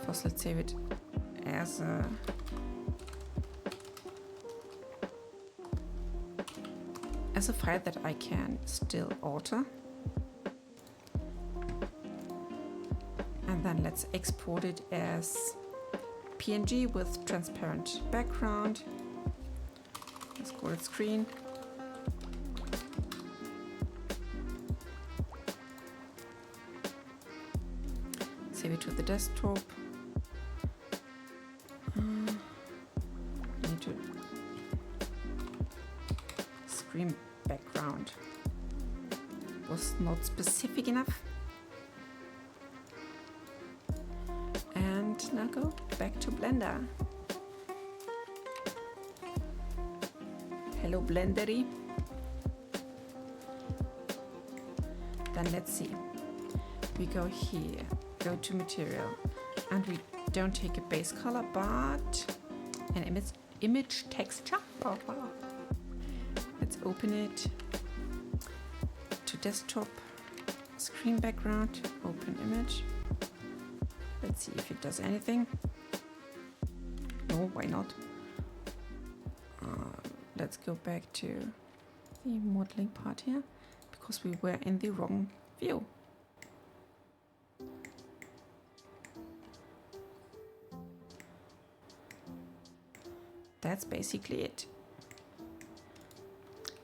First, let's save it as a file that I can still alter. And then let's export it as PNG with transparent background. Let's call it screen. Maybe to the desktop. Need to screen background. Was not specific enough. And now go back to Blender. Hello Blendery. Then let's see. We go here, go to material, and we don't take a base color, but an image texture. Let's open it. To desktop, screen background, open image. Let's see if it does anything. No, why not? Let's go back to the modeling part here, because we were in the wrong view. That's basically it.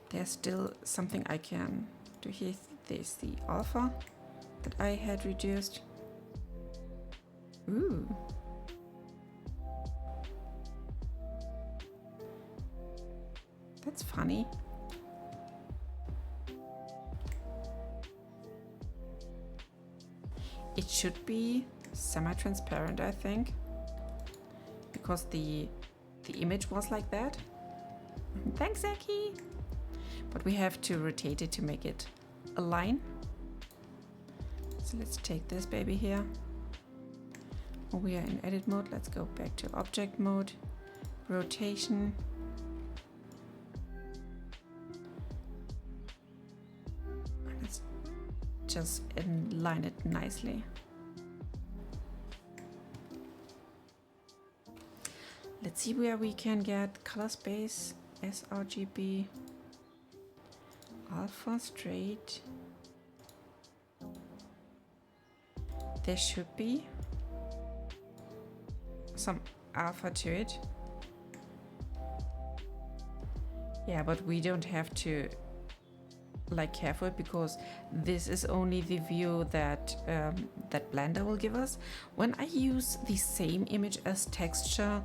There's still something I can do here. There's the alpha that I had reduced. Ooh. That's funny. It should be semi-transparent, I think, because the image was like that. Thanks, Zaki. But we have to rotate it to make it align. So let's take this baby here. We are in edit mode. Let's go back to object mode, rotation. Let's just align it nicely. Let's see where we can get color space, sRGB, alpha straight. There should be some alpha to it. Yeah, but we don't have to like care for it, because this is only the view that that Blender will give us. When I use the same image as texture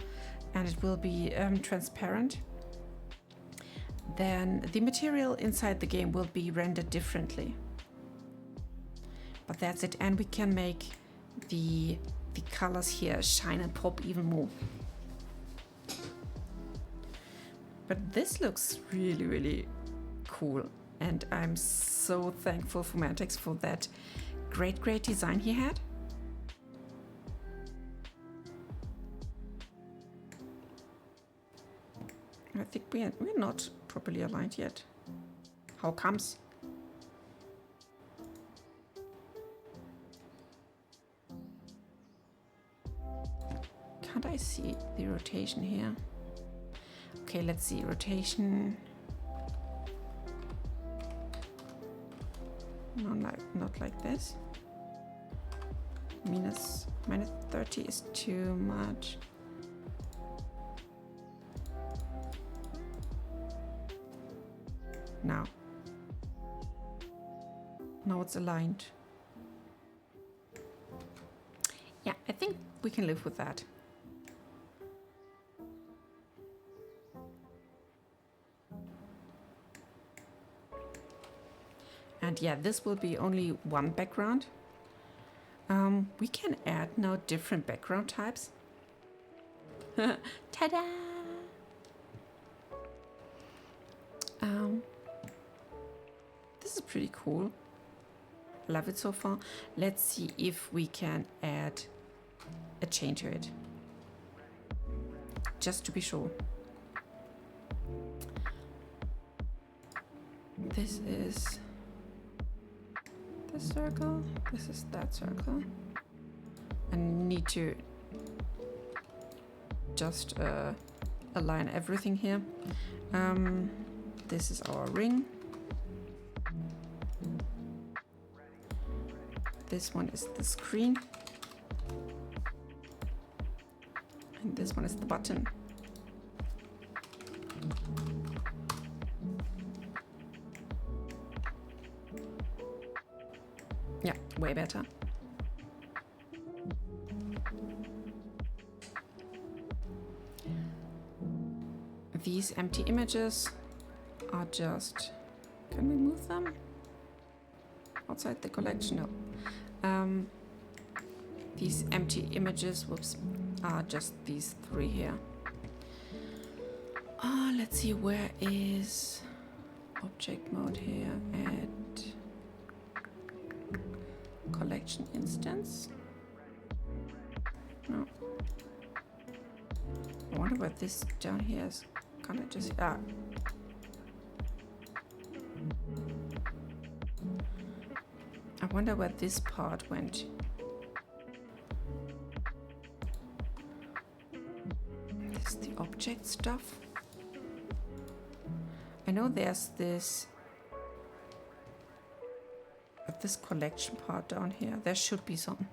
and it will be transparent, then the material inside the game will be rendered differently. But that's it, and we can make the colors here shine and pop even more. But this looks really, really cool, and I'm so thankful for Mantex for that great design he had. I think we're not properly aligned yet. How comes? Can't I see the rotation here? Okay, let's see rotation. Not like this. Minus 30 is too much. Now it's aligned. Yeah, I think we can live with that. And yeah, this will be only one background. We can add now different background types. Ta-da! This is pretty cool. Love it so far. Let's see if we can add a chain to it, just to be sure. This is this circle, this is that circle. I need to just align everything here. This is our ring. This one is the screen. And this one is the button. Yeah, way better. these empty images are just... Can we move them? Outside the collection? No. These empty images, whoops, are just these 3 here. Let's see, where is object mode here? Add collection instance. No. I wonder what this down here is. Can I just... I wonder where this part went. This is the object stuff. I know there's this collection part down here. There should be some.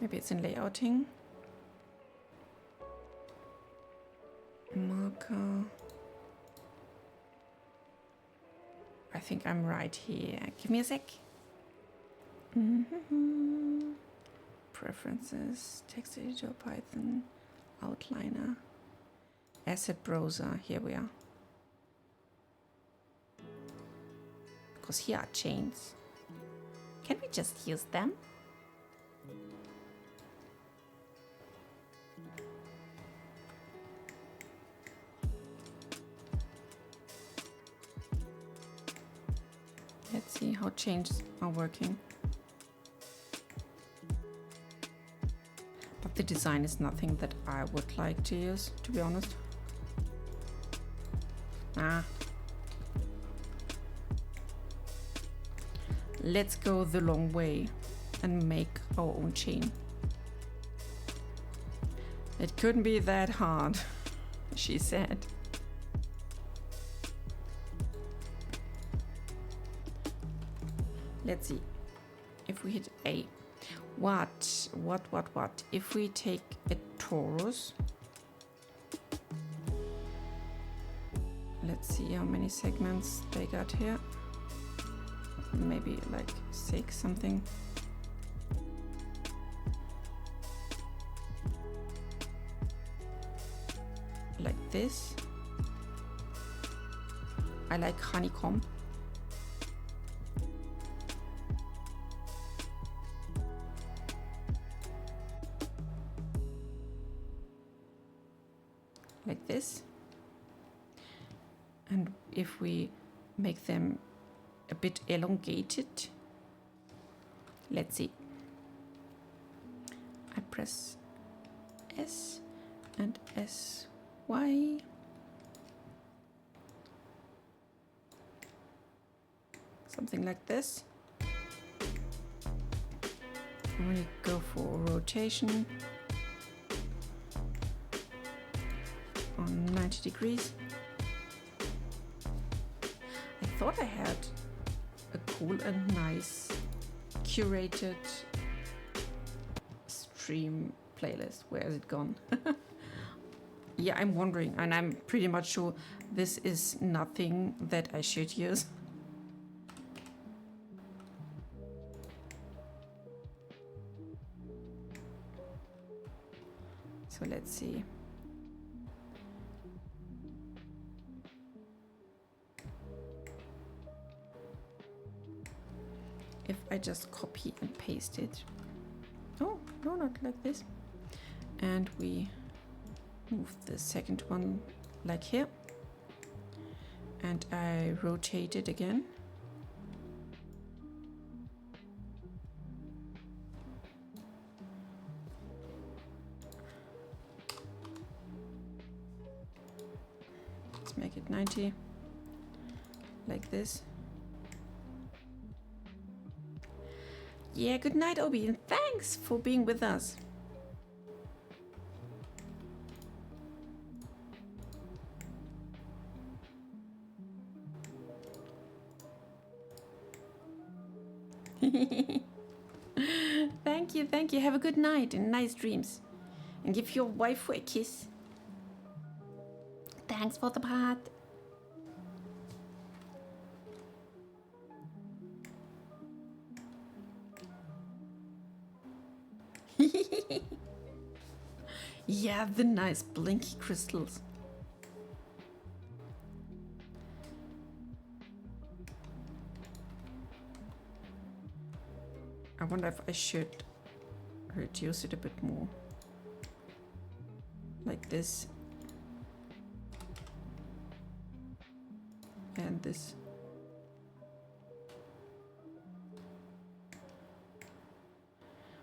Maybe it's in layouting. Marker. I think I'm right here. Give me a sec. Preferences, text editor, Python, outliner, asset browser. Here we are. Because here are chains. Can we just use them? Let's see how chains are working. But the design is nothing that I would like to use, to be honest. Let's go the long way and make our own chain. It couldn't be that hard, she said. Let's see. If we hit A. What? If we take a torus. Let's see how many segments they got here. Maybe like 6 something. Like this. I like honeycomb. Like this. And if we make them a bit elongated, let's see. I press S and SY. Something like this. I'm going to go for rotation on 90 degrees. I thought I had a cool and nice curated stream playlist. Where is it gone? Yeah, I'm wondering, and I'm pretty much sure this is nothing that I should use. So let's see. If I just copy and paste it. Oh, no, not like this. And we move the second one like here. And I rotate it again. Let's make it 90. Like this. Yeah, good night, Obi, and thanks for being with us. Thank you. Have a good night and nice dreams. And give your wife a kiss. Thanks for the part. Yeah, the nice blinky crystals. I wonder if I should reduce it a bit more. Like this. And this.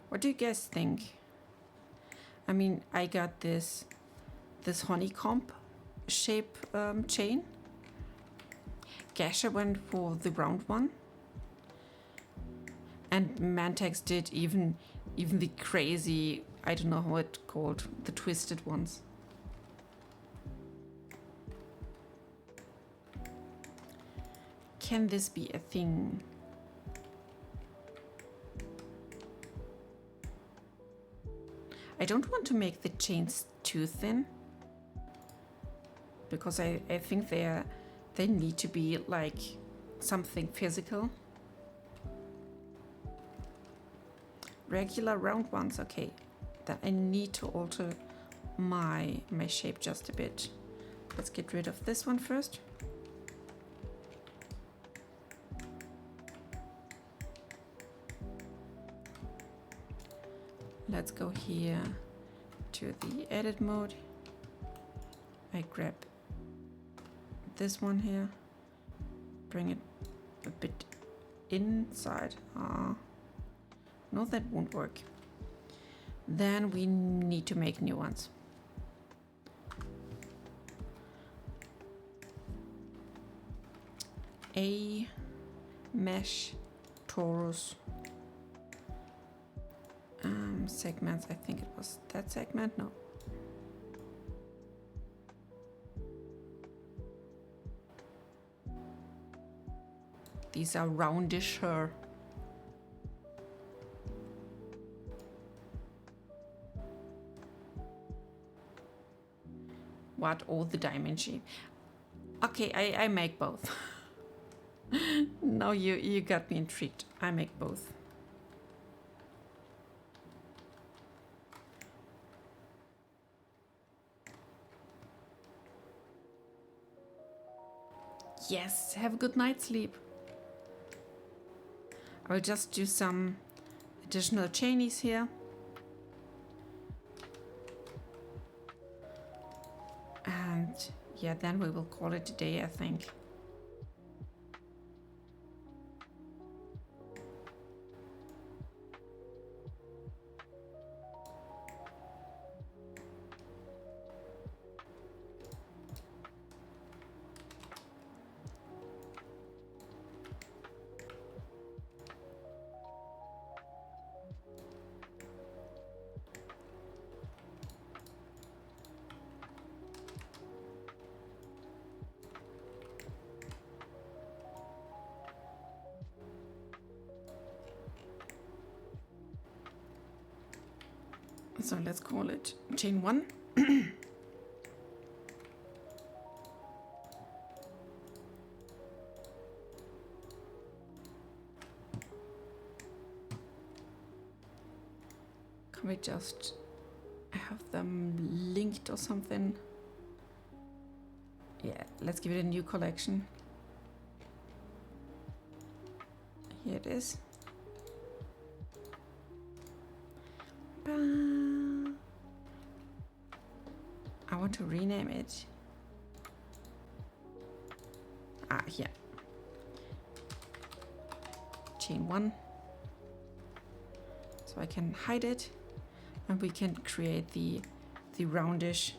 What do you guys think? I mean, I got this honeycomb shape chain. Gasha went for the round one. And Mantex did even the crazy, I don't know how it's called, the twisted ones. Can this be a thing? I don't want to make the chains too thin, because I think they need to be like something physical. Regular round ones, okay. Then I need to alter my shape just a bit. Let's get rid of this one first. Let's go here to the edit mode. I grab this one here, bring it a bit inside. No, that won't work. Then we need to make new ones. A mesh torus. Segments, I think it was that segment, no. These are roundisher. What, all the diamond shape? Okay, I make both. Now you got me intrigued. I make both. Yes, have a good night's sleep. I'll just do some additional chainies here. And yeah, then we will call it a day, I think. So let's call it chain 1. Can we just have them linked or something? Yeah, let's give it a new collection. Here it is. I want to rename it. Here. Chain 1. So I can hide it, and we can create the roundish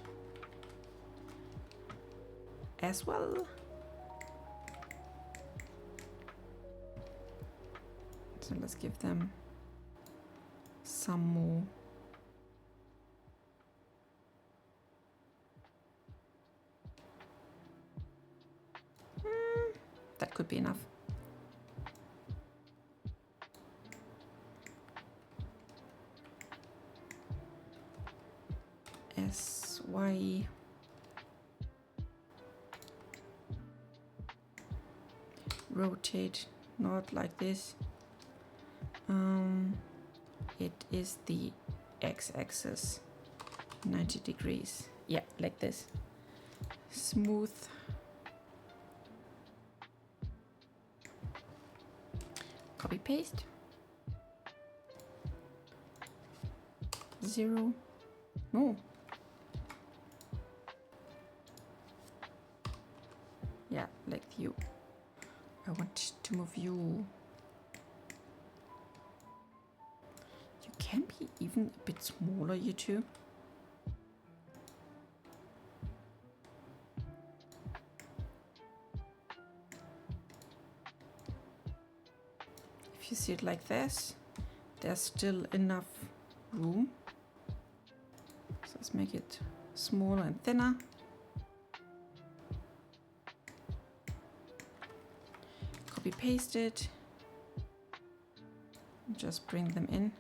as well. So let's give them some more. That could be enough. SY. Rotate, not like this. It is the x-axis. 90 degrees. Yeah, like this. Smooth. Copy paste. 0. No. Yeah, like you. I want to move you. You can be even a bit smaller, you two. If you see it like this, there's still enough room. So let's make it smaller and thinner. Copy paste it. Just bring them in.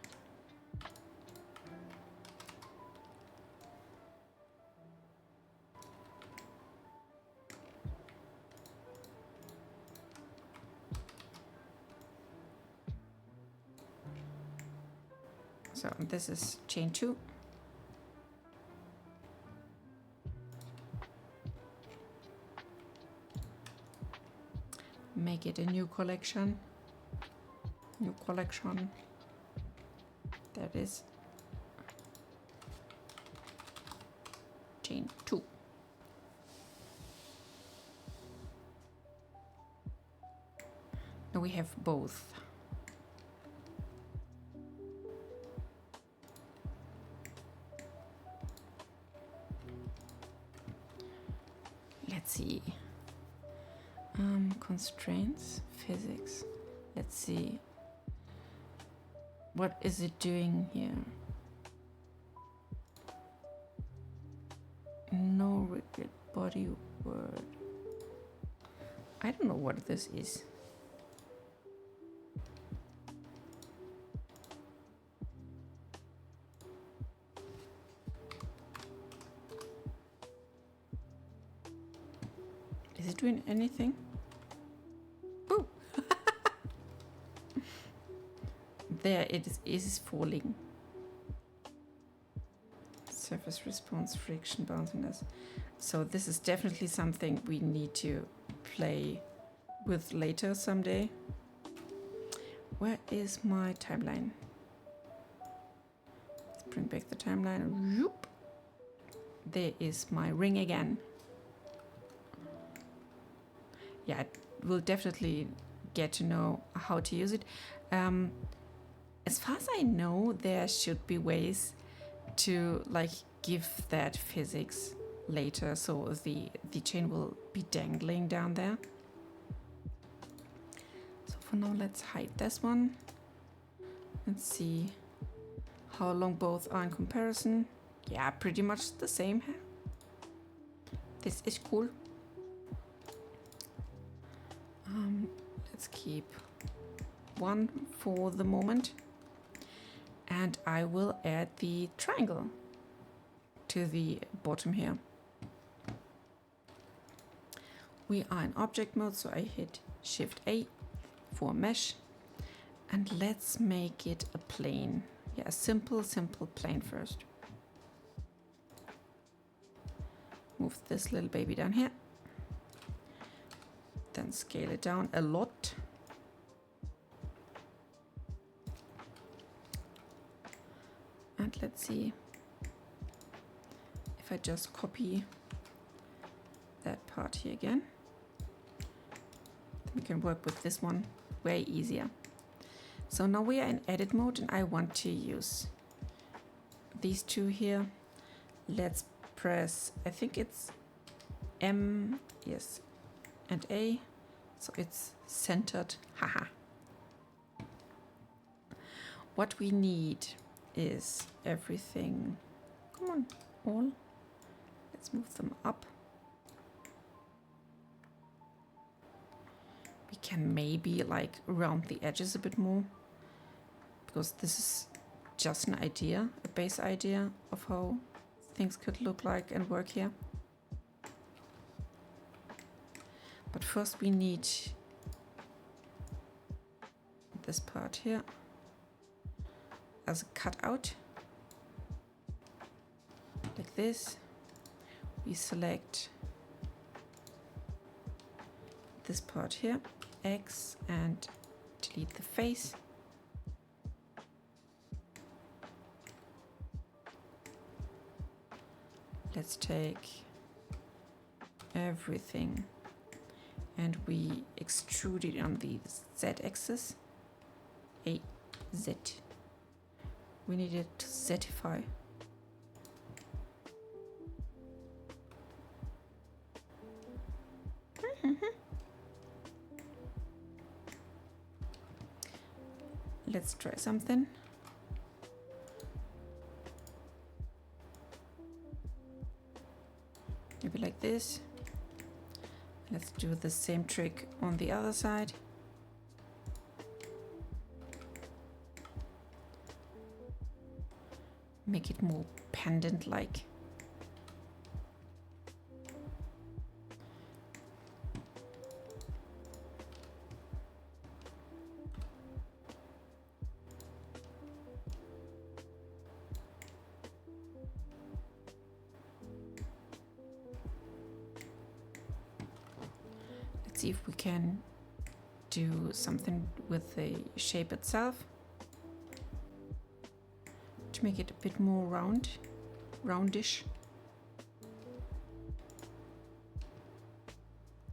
So this is chain 2. Make it a new collection. New collection. There it is. Chain 2. Now we have both. Let's see. Constraints, physics. Let's see. What is it doing here? No rigid body word. I don't know what this is. Is it doing anything? Boo! There it is falling. Surface response, friction, bounciness. So this is definitely something we need to play with later someday. Where is my timeline? Let's bring back the timeline. Whoop. There is my ring again. Yeah, we'll definitely get to know how to use it. As far as I know, there should be ways to like give that physics later, so the chain will be dangling down there. So for now, let's hide this one. Let's see how long both are in comparison. Yeah, pretty much the same. This is cool. Let's keep one for the moment, and I will add the triangle to the bottom here. We are in object mode, so I hit Shift A for mesh, and let's make it a plane. Yeah, a simple plane first. Move this little baby down here. Then scale it down a lot. And let's see if I just copy that part here again. We can work with this one way easier. So now we are in edit mode, and I want to use these two here. Let's press, I think it's M, yes, and A, so it's centered. Haha. What we need is everything. Come on, all. Let's move them up. We can maybe like round the edges a bit more, because this is just an idea, a base idea of how things could look like and work here. But first we need this part here as a cutout. like this. We select this part here, X, and delete the face. Let's take everything and we extrude it on the Z-axis. A Z. We need it to Zetify. Let's try something. Maybe like this. Let's do the same trick on the other side. Make it more pendant-like. See if we can do something with the shape itself to make it a bit more roundish.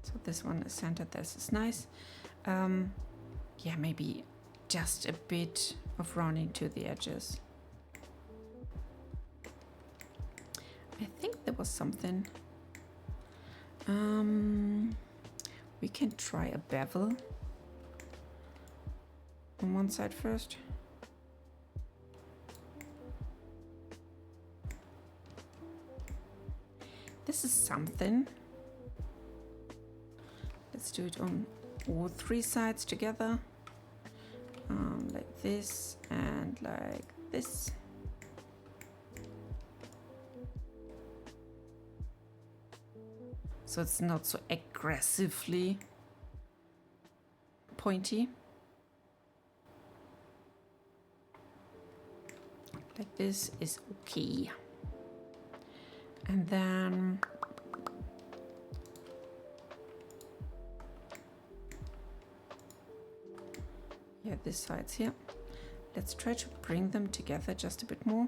So this one is centered. This is nice. Yeah, maybe just a bit of rounding to the edges. I think there was something. We can try a bevel on one side first. This is something. Let's do it on all three sides together. Like this and like this. So it's not so aggressively pointy. Like this is okay. And then yeah, this side's here. Let's try to bring them together just a bit more.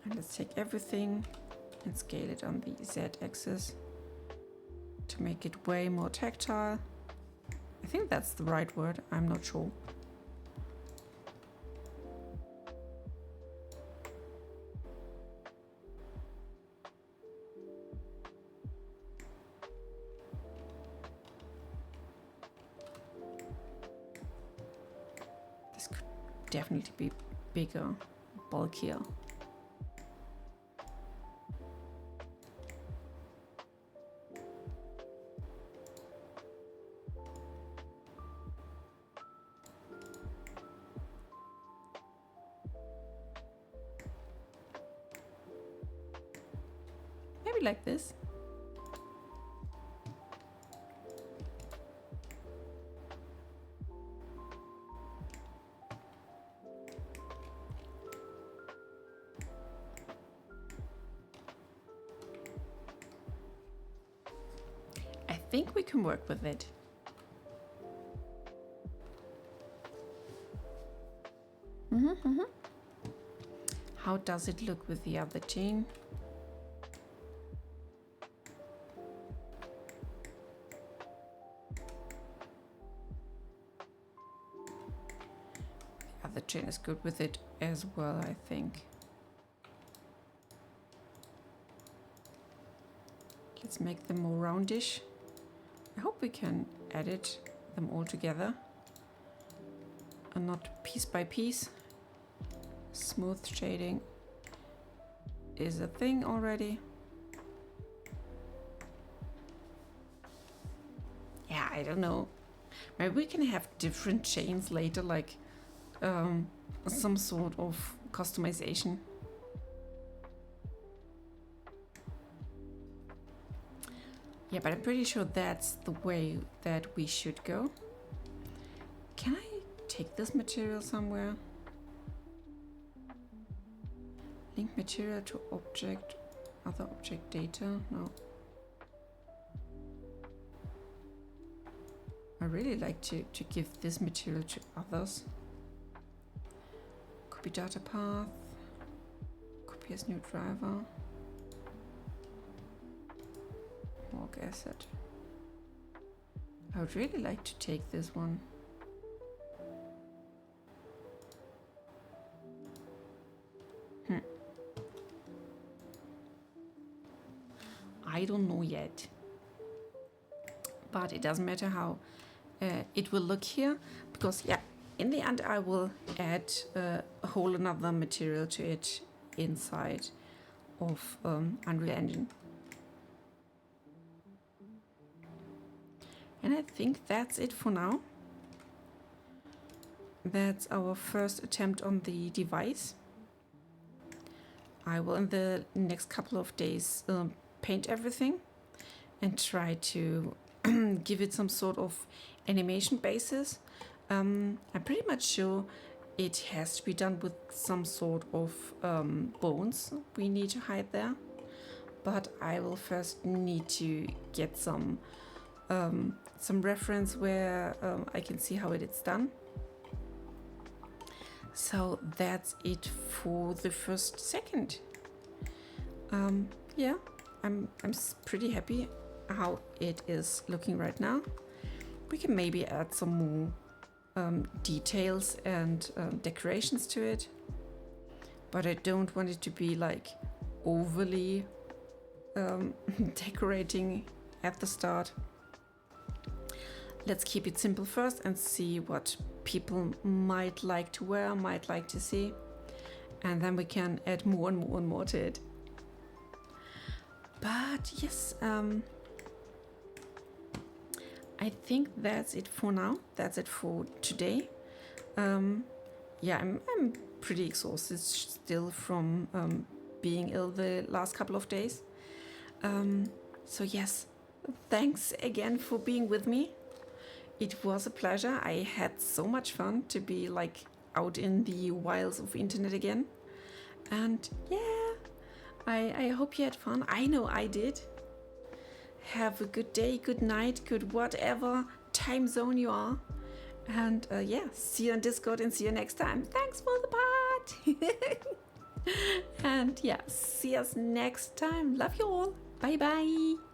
And let's take everything and scale it on the Z-axis to make it way more tactile. I think that's the right word, I'm not sure. This could definitely be bigger, bulkier. Maybe like this. I think we can work with it. How does it look with the other chain? The other chain is good with it as well, I think. Let's make them more roundish. I hope we can edit them all together and not piece by piece. Smooth shading is a thing already. Yeah, I don't know. Maybe we can have different chains later, like some sort of customization. Yeah, but I'm pretty sure that's the way that we should go. Can I take this material somewhere? Link material to object, other object data? No. I really like to give this material to others. Copy data path. Copy as new driver. Walk asset. I would really like to take this one. I don't know yet. But it doesn't matter how it will look here, because yeah, in the end I will add a whole another material to it inside of Unreal Engine. And I think that's it for now. That's our first attempt on the device. I will in the next couple of days paint everything and try to give it some sort of animation basis. I'm pretty much sure it has to be done with some sort of bones we need to hide there, but I will first need to get some reference where I can see how it is done. So that's it for the first second. Yeah, I'm pretty happy how it is looking right now. We can maybe add some more details and decorations to it, but I don't want it to be like overly decorating at the start. Let's keep it simple first and see what people might like to wear, might like to see, and then we can add more and more and more to it. But yes, I think that's it for now. That's it for today. Yeah, I'm pretty exhausted still from being ill the last couple of days. So yes, thanks again for being with me. It was a pleasure. I had so much fun to be like out in the wilds of internet again. And yeah, I hope you had fun. I know I did. Have a good day, good night, good whatever time zone you are. And yeah, see you on Discord and see you next time. Thanks for the part. And yeah, see us next time. Love you all. Bye bye.